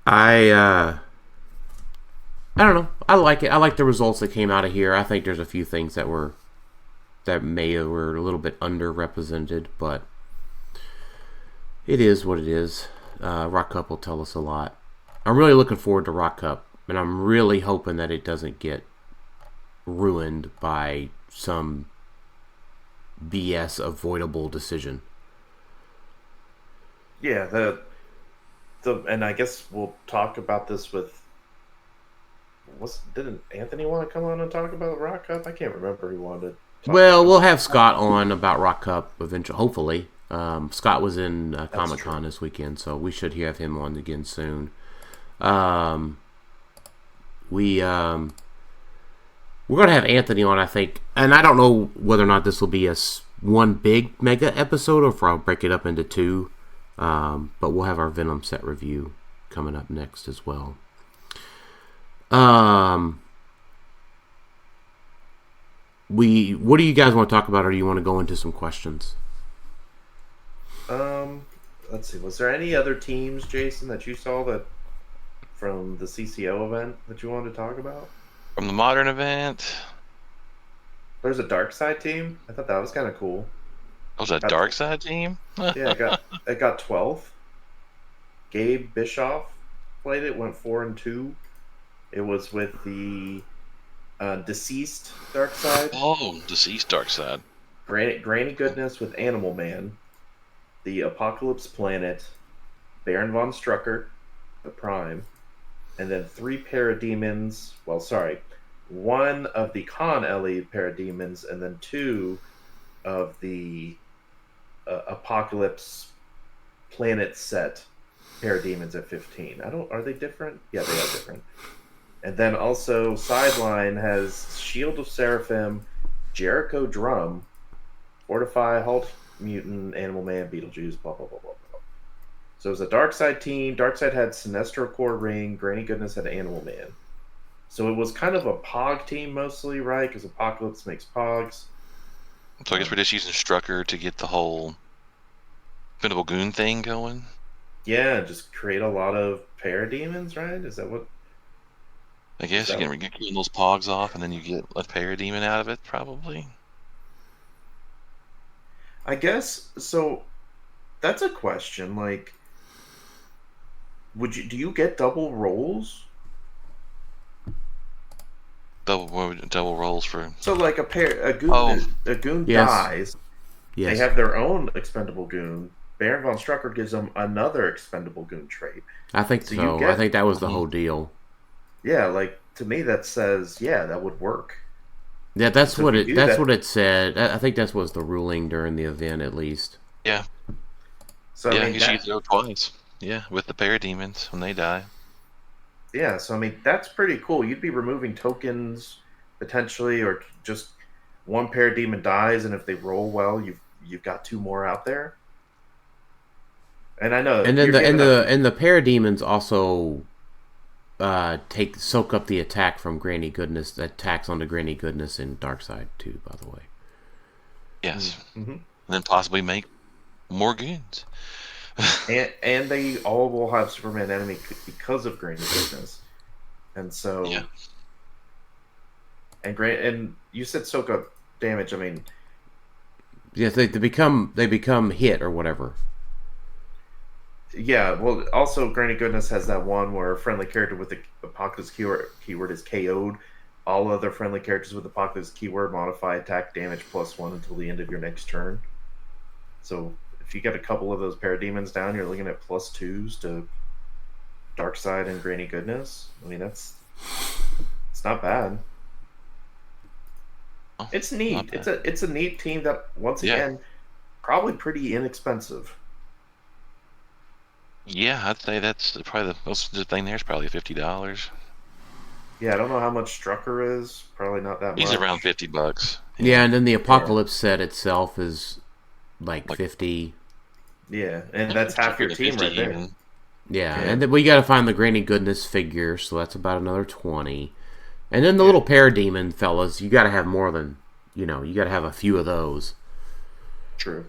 S2: I don't know. I like it. I like the results that came out of here. I think there's a few things that were a little bit underrepresented, but it is what it is. Rock Cup will tell us a lot. I'm really looking forward to Rock Cup, and I'm really hoping that it doesn't get ruined by some BS avoidable decision.
S4: Yeah, and I guess we'll talk about this with. Didn't Anthony want to come on and talk about Rock Cup? I can't remember who wanted to.
S2: Well, we'll have Scott on about Rock Cup eventually, hopefully. Scott was in Comic-Con this weekend, so we should have him on again soon. We're going to have Anthony on, I think, and I don't know whether or not this will be one big mega episode or if I'll break it up into 2, but we'll have our Venom set review coming up next as well. What do you guys want to talk about, or do you want to go into some questions?
S4: Let's see. Was there any other teams, Jason, that you saw that from the CCO event that you wanted to talk about?
S3: From the modern event,
S4: there's a dark side team. I thought that was kind of cool.
S3: Oh, was that dark side team?
S4: Yeah, it got 12th. Gabe Bischoff played it, went 4-2. It was with the deceased dark side.
S3: Oh, deceased dark side.
S4: Granny Goodness with Animal Man, the Apocalypse Planet, Baron von Strucker, the Prime, and then 3 parademons. Well, sorry, 1 of the Con Ellie parademons, and then 2 of the Apocalypse Planet set parademons at 15. Are they different? Yeah, they are different. And then also Sideline has Shield of Seraphim, Jericho Drum, Fortify, Halt Mutant, Animal Man, Beetlejuice, blah blah blah blah blah. So it was a Dark Side team. Dark Side had Sinestro Core Ring. Granny Goodness had Animal Man. So it was kind of a Pog team mostly, right? Because Apocalypse makes Pogs.
S3: So I guess we're just using Strucker to get the whole Venerable Goon thing going?
S4: Yeah, just create a lot of parademons, right? Is that what...
S3: I guess you can get those Pogs off and then you get a parademon out of it, probably.
S4: I guess, so that's a question, like, do you get double rolls?
S3: Double rolls for...
S4: So like a goon
S2: Yes.
S4: dies,
S2: Yes.
S4: they have their own expendable goon. Baron von Strucker gives them another expendable goon trait.
S2: I think so. I think that was the whole deal.
S4: Yeah, like, to me that says, yeah, that would work.
S2: Yeah, that's
S4: So
S2: what
S4: if you
S2: it.
S4: do
S2: That's
S4: that-
S2: what it said. I think that was the ruling during the event, at least.
S3: Yeah.
S4: So
S3: Yeah,
S4: I mean,
S3: you should go twice. Yeah, with the parademons when they die.
S4: yeah. So I mean, that's pretty cool. You'd be removing tokens potentially, or just one parademon dies, and if they roll well, you've got 2 more out there. And I know,
S2: And then
S4: you're giving up-
S2: the parademons also soak up the attack from Granny Goodness, that attacks onto Granny Goodness in Darkside too, by the way.
S3: Yes.
S4: Mhm.
S3: And then possibly make more goons.
S4: and they all will have Superman enemy because of Granny Goodness, and so
S3: Yeah.
S4: and you said soak up damage. I mean,
S2: Yes, they become hit or whatever.
S4: yeah. Well, also Granny Goodness has that one where a friendly character with the Apocalypse keyword is KO'd. All other friendly characters with Apocalypse keyword modify attack damage +1 until the end of your next turn. So if you get a couple of those parademons down, you're looking at +2s to Darkside and Granny Goodness. I mean, it's not bad.
S3: Oh,
S4: It's neat.
S3: not bad.
S4: It's a neat team that, once
S3: Yeah.
S4: again, probably pretty inexpensive.
S3: Yeah, I'd say that's probably the thing there's probably $50.
S4: Yeah, I don't know how much Strucker is. Probably not that
S3: He's
S4: much.
S3: around $50.
S2: Yeah, and then the Apocalypse set itself is like 50.
S4: Yeah, and that's half your team right there.
S3: Even.
S2: Yeah,
S4: Yeah.
S2: and then we got to find the Granny Goodness figure, so that's about another 20. And then the little parademon fellas, you got to have more than, you got to have a few of those.
S4: True.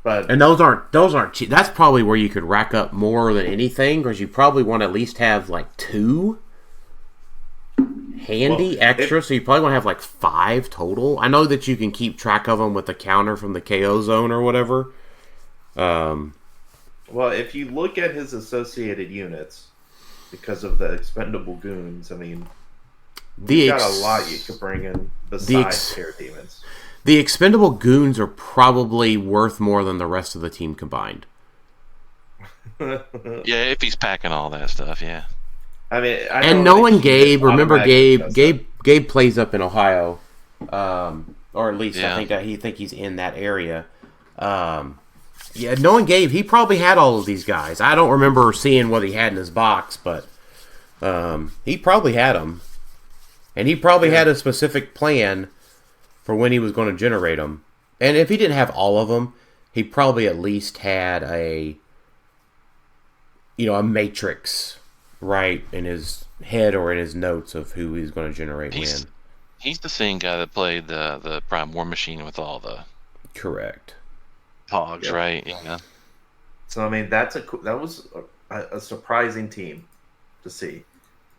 S4: But
S2: And those aren't cheap. That's probably where you could rack up more than anything, because you probably want to at least have like 2 handy extra, so you probably want to have like 5 total. I know that you can keep track of them with the counter from the KO zone or whatever.
S4: well, if you look at his associated units, because of the expendable goons, I mean, you got a lot you could bring in besides parademons.
S2: The expendable goons are probably worth more than the rest of the team combined.
S3: Yeah, if he's packing all that stuff, yeah.
S4: I mean,
S2: And Nolan Gabe, remember Gabe?
S4: automatic
S2: Gabe plays up in Ohio, or at least
S3: Yeah.
S2: I think he's in that area. Yeah, Nolan Gabe, he probably had all of these guys. I don't remember seeing what he had in his box, but he probably had them, and he probably had a specific plan for when he was going to generate them. And if he didn't have all of them, he probably at least had a matrix right in his head or in his notes of who he's going to generate when.
S3: He's the same guy that played the Prime War Machine with all the
S2: Correct.
S3: hogs, right? Yeah.
S4: So I mean, that was a surprising team to see.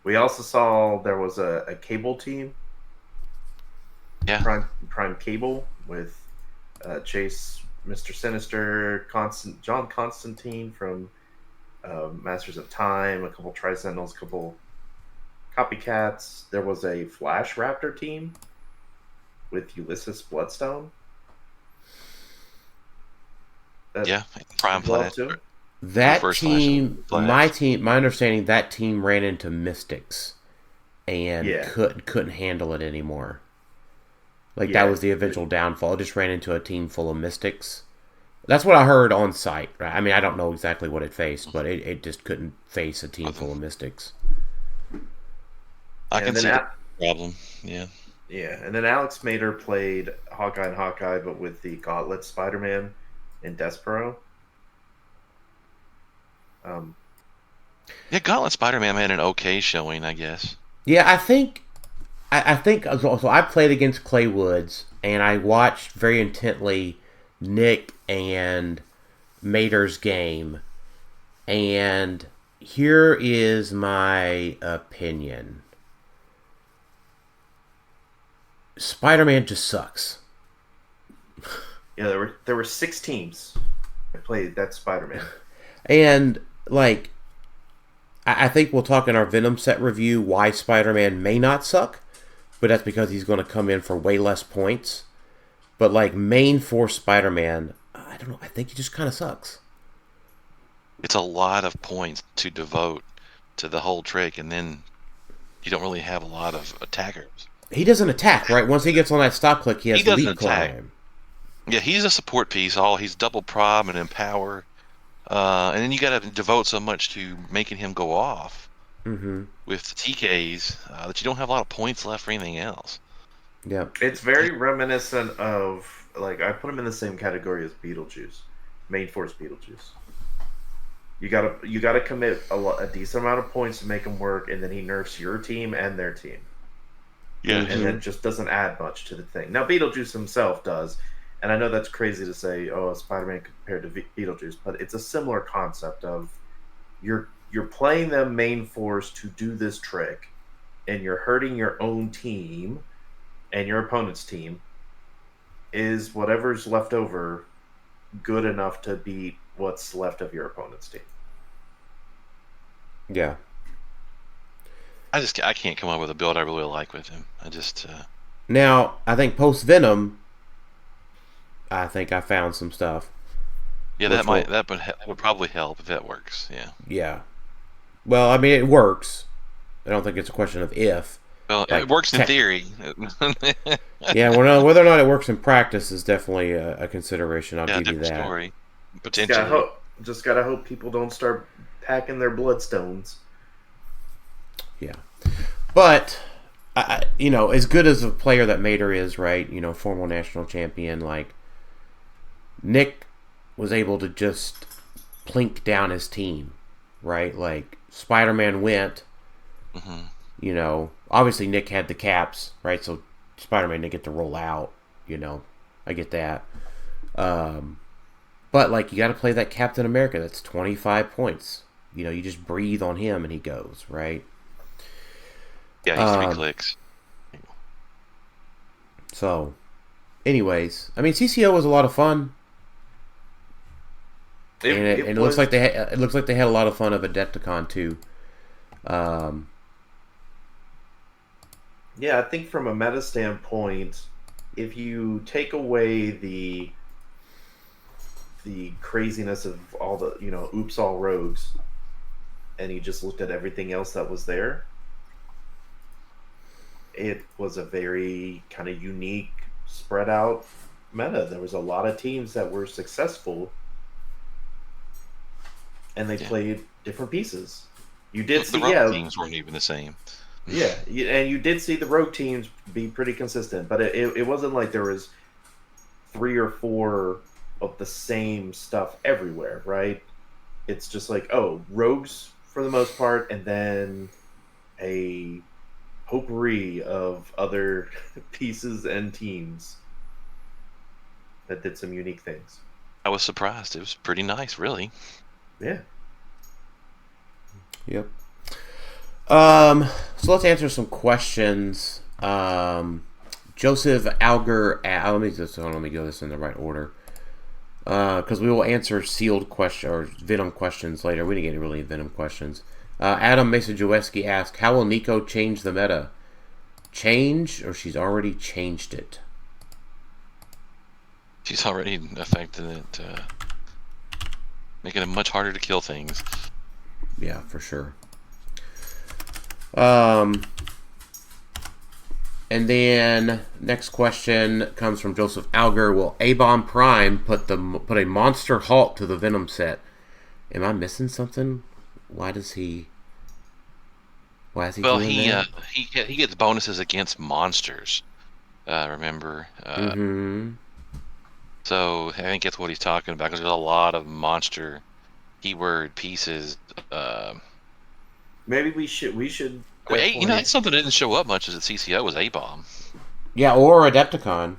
S4: We also saw there was a cable team.
S3: Yeah.
S4: Prime Cable with Chase, Mr. Sinister, John Constantine from Masters of Time, a couple Tri-Sentinels, a couple Copycats. There was a Flash Raptor team with Ulysses Bloodstone.
S3: Yeah. Prime
S4: well,
S3: Flash.
S4: too.
S2: That
S3: First
S2: team,
S3: Flash.
S2: my understanding, that team ran into Mystics and
S4: Yeah.
S2: couldn't handle it anymore. Like
S4: Yeah.
S2: that was the eventual downfall. It just ran into a team full of Mystics. That's what I heard on site. Right? I mean, I don't know exactly what it faced, but it just couldn't face a team full of Mystics.
S3: I
S4: And
S3: can
S4: then
S3: see the problem. Yeah.
S4: Yeah, and then Alex Mater played Hawkeye and Hawkeye, but with the Gauntlet Spider-Man in Despero.
S3: Yeah, Gauntlet Spider-Man had an okay showing, I guess.
S2: Yeah, I think so. I played against Clay Woods, and I watched very intently Nick and Mater's game, and here is my opinion. Spider-Man just sucks.
S4: Yeah, there were 6 teams that played that Spider-Man.
S2: And, like, I think we'll talk in our Venom set review why Spider-Man may not suck, but that's because he's going to come in for way less points. But, like, main force Spider-Man, I don't know, I think he just kind of sucks.
S3: It's a lot of points to devote to the whole trick, and then you don't really have a lot of attackers.
S2: he doesn't attack, right? Once he gets on that stop click, he has
S3: doesn't
S2: lead
S3: attack.
S2: climb.
S3: Yeah, he's a support piece. He's double prob and empower. And then you got to devote so much to making him go off with the TKs that you don't have a lot of points left for anything else.
S2: Yeah,
S4: it's very reminiscent of, like, I put him in the same category as Beetlejuice, main force Beetlejuice. You gotta commit a decent amount of points to make him work, and then he nerfs your team and their team.
S3: Yeah,
S4: and that just doesn't add much to the thing. Now Beetlejuice himself does. And I know that's crazy to say, oh, Spider-Man compared to Beetlejuice, but it's a similar concept of you're playing them main force to do this trick, and you're hurting your own team and your opponent's team. Is whatever's left over good enough to beat what's left of your opponent's team?
S2: Yeah.
S3: I can't come up with a build I really like with him.
S2: Now, I think post Venom, I think I found some stuff.
S3: Yeah, that would probably help if that works. Yeah.
S2: Yeah. Well, I mean, it works. I don't think it's a question of if.
S3: Well, it works in theory.
S2: Yeah, well, whether or not it works in practice is definitely a consideration. I'll give you that.
S3: Story. Potentially.
S4: Just gotta hope people don't start packing their bloodstones.
S2: Yeah, but as good as a player that Mater is, right? Former national champion, like. Nick was able to just plink down his team, right? Like, Spider-Man went, obviously Nick had the caps, right? So Spider-Man didn't get to roll out, I get that. But, like, you got to play that Captain America. That's 25 points. You just breathe on him and he goes, right?
S3: Yeah, he's 3 clicks.
S2: So, anyways, I mean, CCO was a lot of fun. It looks like they had a lot of fun of Adepticon too.
S4: Yeah, I think from a meta standpoint, if you take away the craziness of all the oops all rogues, and you just looked at everything else that was there, it was a very kind of unique, spread out meta. There was a lot of teams that were successful. And they played different pieces. You did see,
S3: the rogue teams weren't even the same.
S4: Yeah, and you did see the rogue teams be pretty consistent, but it wasn't like there was 3 or 4 of the same stuff everywhere, right? It's just like, rogues for the most part, and then a potpourri of other pieces and teams that did some unique things.
S3: I was surprised. It was pretty nice, really.
S4: Yeah.
S2: Yep. So let's answer some questions. Joseph Alger. Let me go this in the right order. Because we will answer sealed question or Venom questions later. We didn't get really Venom questions. Adam Mason-Joweski asked, "How will Nico change the meta? Change, or she's already changed it?"
S3: She's already affected it. Making it much harder to kill things.
S2: Yeah, for sure. And then next question comes from Joseph Alger. Will A-Bomb Prime put a monster halt to the Venom set? Am I missing something? Why is he doing that?
S3: He gets bonuses against monsters. Remember? So I think that's what he's talking about, because there's a lot of monster keyword pieces.
S4: Maybe we should.
S3: Wait, that's something that didn't show up much as at CCO was A-Bomb.
S2: Yeah, or Adepticon.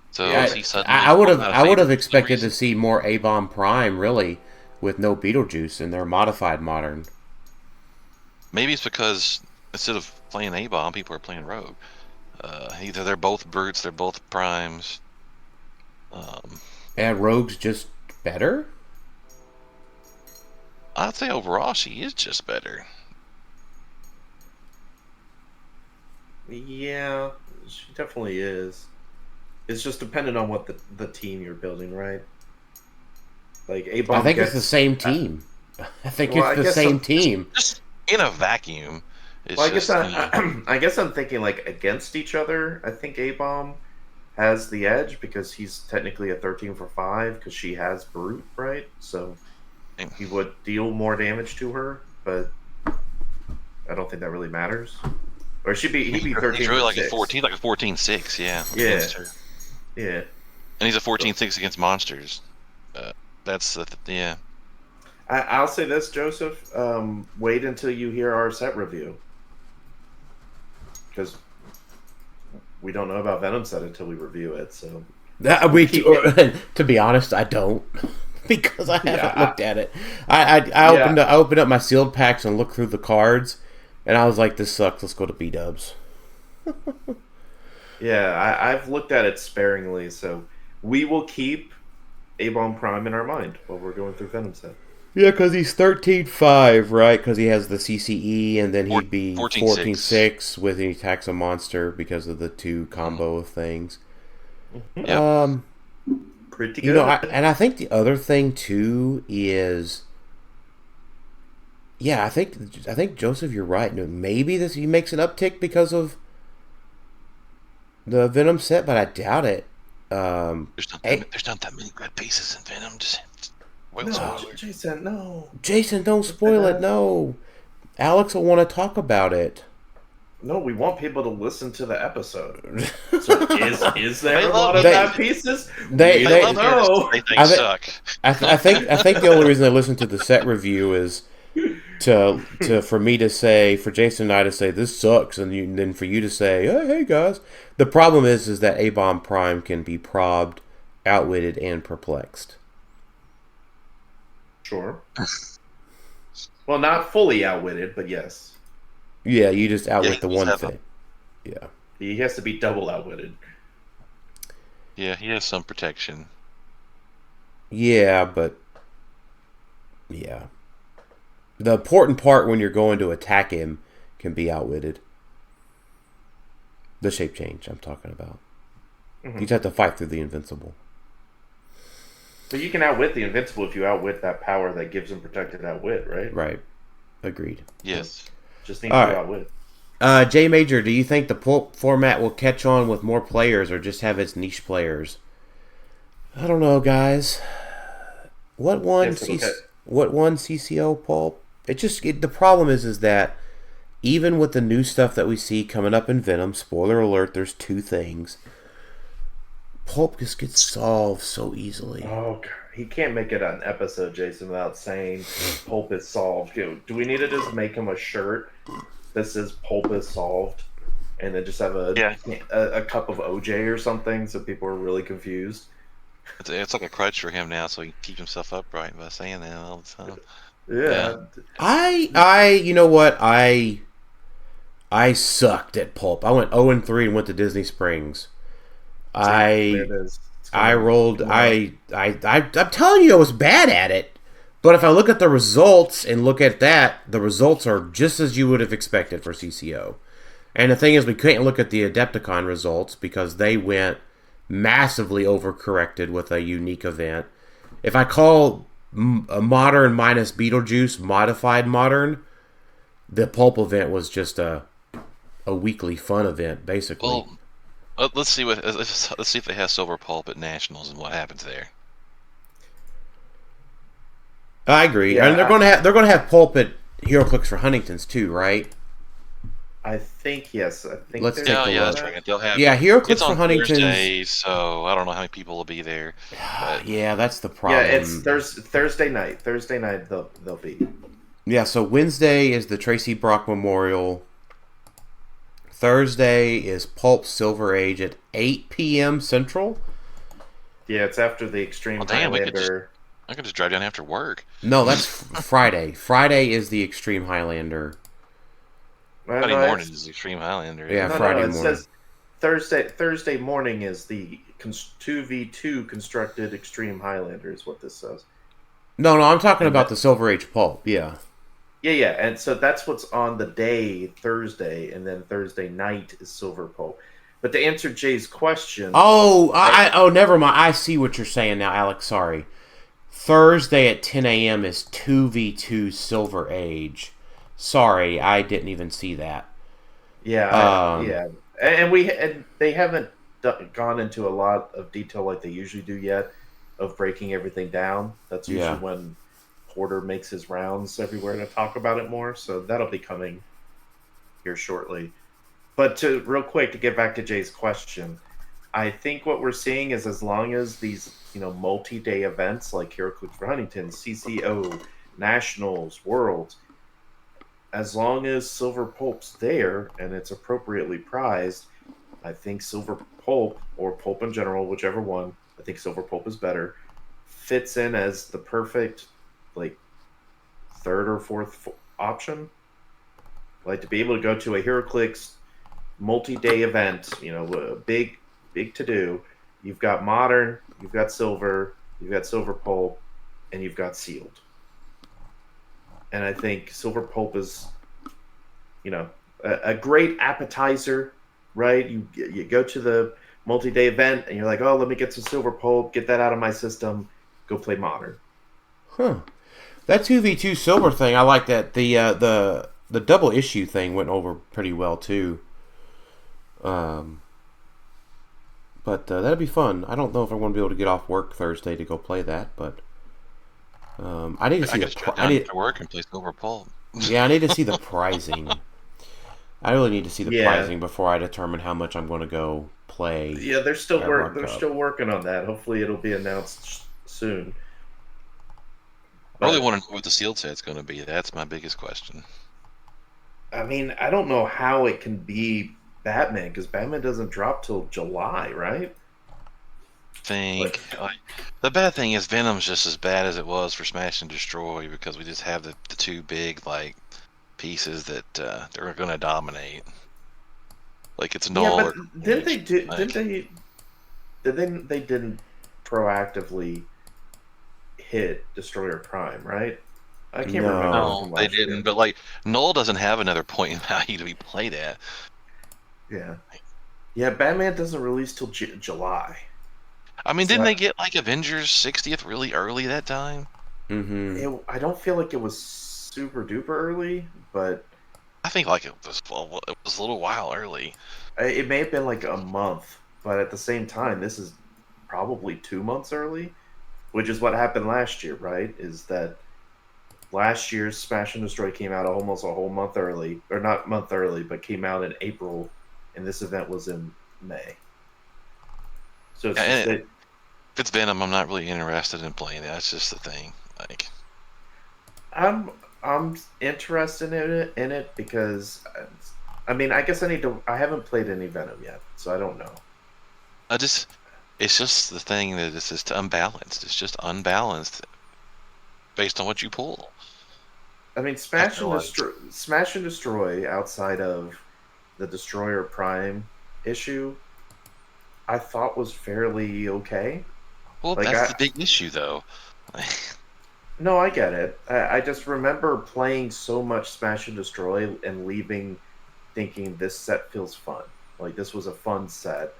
S3: So
S2: yeah, I would have expected to see more A-Bomb Prime, really, with no Beetlejuice in their modified modern.
S3: Maybe it's because instead of playing A-Bomb, people are playing Rogue. Either they're both brutes, they're both primes.
S2: And Rogue's just better?
S3: I'd say overall she is just better.
S4: Yeah, she definitely is. It's just dependent on what the team you're building, right? Like A-Bomb.
S2: I think it's the same team. I think it's the same team.
S3: Just in a vacuum, It's
S4: Well,
S3: just,
S4: I guess I'm thinking like against each other. I think A-Bomb has the edge because he's technically a 13 for 5 because she has Brute, right? So he would deal more damage to her, but I don't think that really matters. Or he'd be 13
S3: he's really
S4: for
S3: like
S4: 6.
S3: a 14, like a 14-6, yeah.
S4: Yeah.
S3: Against her.
S4: Yeah.
S3: And he's a 14-6 against monsters. That's yeah.
S4: I'll say this, Joseph. Wait until you hear our set review. Because we don't know about Venom set until we review it. So
S2: to be honest, I don't. Because I haven't looked at it. I opened up my sealed packs and looked through the cards, and I was like, "This sucks. Let's go to B-dubs."
S4: Yeah, I've looked at it sparingly, so we will keep A-Bomb Prime in our mind while we're going through Venom set.
S2: Yeah, because he's 13-5, right? Because he has the CCE, and then he'd be 14-6 with he attacks a monster because of the 2 combo of things.
S3: Yep.
S4: Pretty good.
S2: You know, I think the other thing too is, yeah, I think Joseph, you're right. Maybe he makes an uptick because of the Venom set, but I doubt it.
S3: There's not that many good pieces in Venom.
S4: Jason, no.
S2: Jason, don't spoil it. No, Alex will want to talk about it.
S4: No, we want people to listen to the episode. So is there a lot of bad pieces?
S2: They
S3: suck.
S2: I think the only reason I listen to the set review is for me to say, for Jason and I to say this sucks, and then for you to say, hey guys. The problem is that A-Bomb Prime can be probbed, outwitted, and perplexed.
S4: Sure. Well, not fully outwitted, but yes.
S2: Yeah, you just outwit the one thing. Yeah.
S4: He has to be double outwitted.
S3: Yeah, he has some protection.
S2: Yeah, but yeah. The important part when you're going to attack him can be outwitted. The shape change I'm talking about. Mm-hmm. You just have to fight through the invincible.
S4: But you can outwit the invincible if you outwit that power that gives him protected outwit, right?
S2: Right. Agreed.
S3: Yes.
S4: Just need to outwit.
S2: J Major, do you think the pulp format will catch on with more players or just have its niche players? I don't know, guys. What one CCO pulp? The problem is that even with the new stuff that we see coming up in Venom, spoiler alert, there's 2 things. Pulp just gets solved so easily.
S4: Oh, God. He can't make it an episode, Jason, without saying Pulp is solved. Do we need to just make him a shirt that says Pulp is solved? And then just have a cup of OJ or something so people are really confused?
S3: It's like a crutch for him now, so he can keep himself upright by saying that all the time.
S4: Yeah.
S2: I you know what? I sucked at Pulp. I went 0-3 and went to Disney Springs. I rolled. I'm telling you, I was bad at it. But if I look at the results and look at that, the results are just as you would have expected for CCO. And the thing is, we couldn't look at the Adepticon results because they went massively overcorrected with a unique event. If I call a modern minus Beetlejuice modified modern, the Pulp event was just a weekly fun event, basically.
S3: Well, let's see if they have Silver Pulp at Nationals and what happens there.
S2: I agree, and they're going to have Pulp at Heroclix for Huntington's too, right?
S4: I think yes.
S2: Let's take a look.
S3: That's right. They'll have
S2: Heroclix for Huntington's.
S3: Thursday, so I don't know how many people will be there. But...
S2: Yeah, that's the problem.
S4: Yeah, it's Thursday night. Thursday night they'll be.
S2: Yeah, so Wednesday is the Tracy Brock Memorial. Thursday is Pulp Silver Age at 8 p.m. Central.
S4: Yeah, it's after the Extreme Highlander.
S3: I could just drive down after work.
S2: No, that's Friday. Friday is the Extreme Highlander.
S3: Friday morning is the Extreme Highlander.
S2: Yeah, Friday morning.
S4: It says Thursday morning is the 2v2 constructed Extreme Highlander is what this says.
S2: No, I'm talking about the Silver Age Pulp, yeah.
S4: Yeah, and so that's what's on the day, Thursday, and then Thursday night is Silver Pulp. But to answer Jay's question...
S2: never mind. I see what you're saying now, Alex, sorry. Thursday at 10 a.m. is 2v2 Silver Age. Sorry, I didn't even see that.
S4: Yeah, yeah, and they haven't gone into a lot of detail like they usually do yet of breaking everything down. That's usually
S2: Yeah.
S4: when Porter makes his rounds everywhere to talk about it more. So that'll be coming here shortly. But to real quick to get back to Jay's question, I think what we're seeing is as long as these multi-day events like Heroclix for Huntington, CCO, Nationals, Worlds, as long as Silver Pulp's there and it's appropriately prized, I think Silver Pulp or Pulp in general, whichever one, I think Silver Pulp is better, fits in as the perfect like third or fourth option. Like to be able to go to a Heroclix multi-day event, a big to do. You've got Modern, you've got Silver, you've got Silver Pulp, and you've got Sealed. And I think Silver Pulp is, a great appetizer, right? You go to the multi-day event and you're like, oh, let me get some Silver Pulp, get that out of my system, go play Modern.
S2: Huh. That 2v2 silver thing, I like that. The double issue thing went over pretty well too. But that'd be fun. I don't know if I'm going to be able to get off work Thursday to go play that, but I need to see
S3: I need to work and play Silver Pulp.
S2: Yeah, I need to see the pricing. I really need to see the pricing before I determine how much I'm going to go play.
S4: Yeah, they're still working on that. Hopefully, it'll be announced soon.
S3: I really want to know what the sealed set's going to be. That's my biggest question.
S4: I mean, I don't know how it can be Batman because Batman doesn't drop till July, right?
S3: The bad thing is Venom's just as bad as it was for Smash and Destroy because we just have the two big pieces that they're going to dominate. Like it's null.
S4: Yeah, but they didn't proactively hit Destroyer Prime, right? I can't remember.
S3: No, they didn't. But Null doesn't have another point in value to be played at.
S4: Yeah. Yeah, Batman doesn't release till July.
S3: I mean, didn't they get Avengers 60th really early that time?
S2: Mm-hmm.
S4: I don't feel like it was super duper early, but
S3: I think it was a little while early.
S4: It may have been a month, but at the same time, this is probably 2 months early, which is what happened last year, right? Is that last year's Smash and Destroy came out almost a whole month early, or not month early, but came out in April, and this event was in May. So
S3: if it's Venom, I'm not really interested in playing it. That's just the thing.
S4: I'm interested in it because I mean I guess I haven't played any Venom yet, so I don't know.
S3: It's just the thing that it's just unbalanced. It's just unbalanced based on what you pull.
S4: I mean, Smash and Destroy outside of the Destroyer Prime issue, I thought was fairly okay.
S3: Well, that's the big issue, though.
S4: No, I get it. I just remember playing so much Smash and Destroy and leaving thinking this set feels fun. This was a fun set,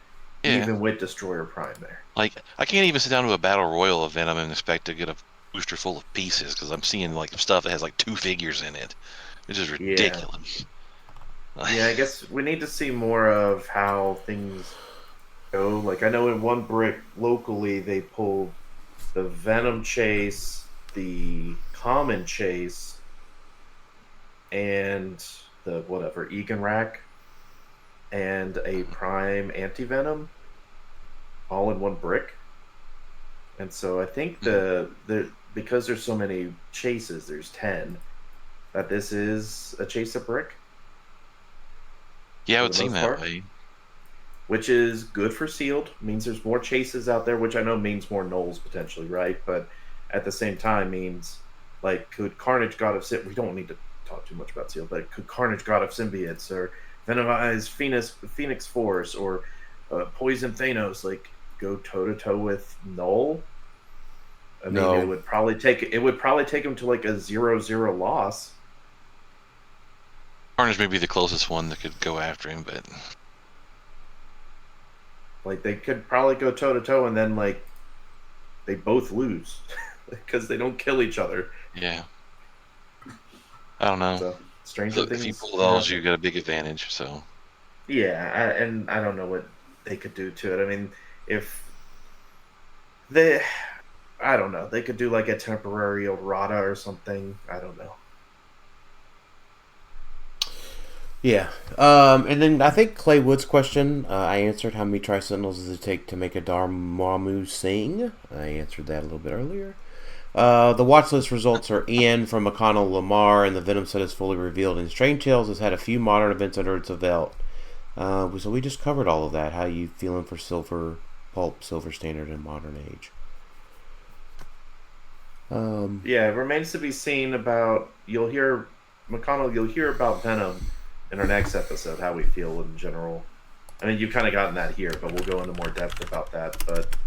S4: even with Destroyer Prime there.
S3: I can't even sit down to a Battle Royal of Venom and expect to get a booster full of pieces because I'm seeing stuff that has 2 figures in it. It's just ridiculous.
S4: Yeah, I guess we need to see more of how things go. I know in one brick locally they pulled the Venom Chase, the Common Chase, and the Egan Rack, and a Prime Anti-Venom, all in one brick. And so I think because there's so many chases, there's 10, that this is a chase a brick.
S3: Yeah, it would seem that way.
S4: Which is good for sealed. Means there's more chases out there, which I know means more nulls potentially, right? But at the same time means, could Carnage God of Symbiotes... We don't need to talk too much about sealed, but could Carnage God of Symbiotes or Venomize Phoenix Force or Poison Thanos, go toe-to-toe with Null? I mean, it would probably take him to a 0-0 loss.
S3: Carnage may be the closest one that could go after him, but
S4: they could probably go toe to toe, and then they both lose because they don't kill each other.
S3: Yeah, I don't know.
S4: So, Stranger
S3: So
S4: Things.
S3: if you pull those, you got a big advantage. So
S4: yeah, and I don't know what they could do to it. I mean, if they, I don't know, they could do like a temporary errata or something. I don't know.
S2: Yeah. And then I think Clay Wood's question, I answered how many Tri-Sentinels does it take to make a Dormammu sing? I answered that a little bit earlier. The watch list results are in from McConnell Lamar, and the Venom set is fully revealed. And Strange Tales has had a few modern events under its belt. So we just covered all of that. How you feeling for Silver Pulp, Silver Standard, and Modern Age?
S4: Yeah, it remains to be seen about. You'll hear about Venom in our next episode. How we feel in general. I mean, you've kind of gotten that here, but we'll go into more depth about that. But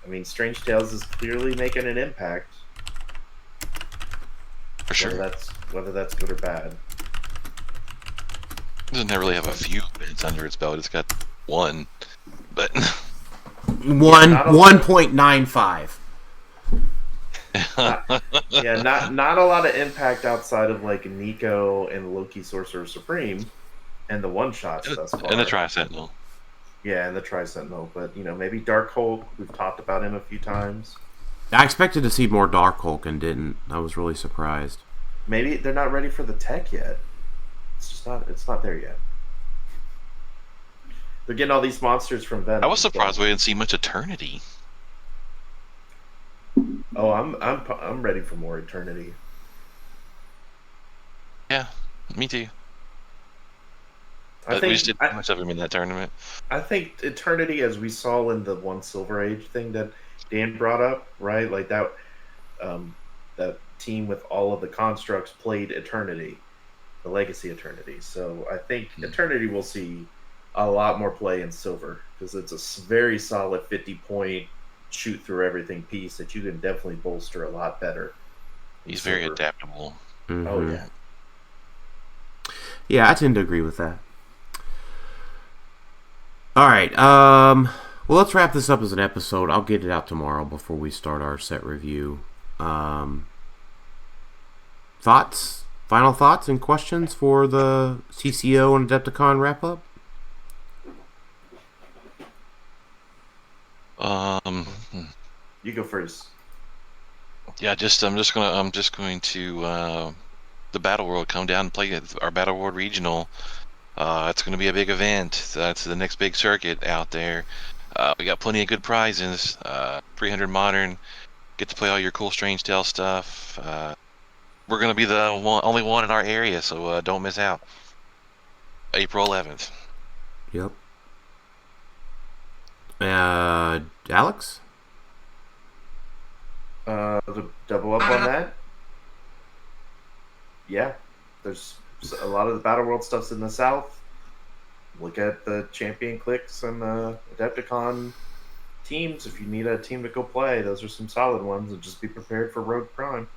S4: I mean, Strange Tales is clearly making an impact.
S3: for sure,
S4: Whether that's good or bad.
S3: it doesn't really have a few events under its belt. It's got one, but
S2: 1.95.
S4: Not a lot of impact outside of like Nico and Loki Sorcerer Supreme and the one shots thus far.
S3: And the Tri-Sentinel.
S4: Yeah, and the Tri-Sentinel, but maybe Dark Hulk. We've talked about him a few times.
S2: I expected to see more Dark Hulk and didn't. I was really surprised.
S4: Maybe they're not ready for the tech yet. It's not there yet. They're getting all these monsters from Venom.
S3: I was surprised we didn't see much Eternity.
S4: Oh, I'm ready for more Eternity.
S3: Yeah, me too.
S4: I
S3: We
S4: think
S3: just didn't see much of him in that tournament.
S4: I think Eternity, as we saw in the one Silver Age thing that Dan brought up, right? Like that team with all of the constructs played Eternity, the Legacy Eternity. So I think Eternity will see a lot more play in Silver because it's a very solid 50-point shoot through everything piece that you can definitely bolster a lot better.
S3: He's very adaptable.
S2: Mm-hmm.
S4: Oh yeah.
S2: Yeah, I tend to agree with that. All right. Well, let's wrap this up as an episode. I'll get it out tomorrow before we start our set review. Thoughts? Final thoughts and questions for the CCO and Adepticon wrap-up?
S4: You go first.
S3: Yeah, I'm just going to the Battle World come down and play our Battle World Regional. It's going to be a big event. That's the next big circuit out there. We got plenty of good prizes. 300 Modern. Get to play all your cool Strange Tale stuff. We're going to be the only one in our area, so don't miss out. April 11th.
S2: Yep. Alex?
S4: To double up on that, yeah, there's a lot of the Battle World stuff's in the south. Look at the Champion Clix and the Adepticon teams. If you need a team to go play, those are some solid ones, and just be prepared for Rogue Prime.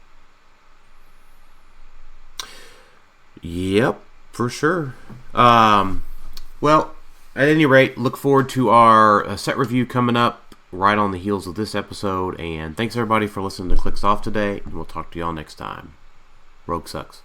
S2: Yep, for sure. Well, at any rate, look forward to our set review coming up right on the heels of this episode. And thanks everybody for listening to Clixed Off today. And we'll talk to y'all next time. Rogue sucks.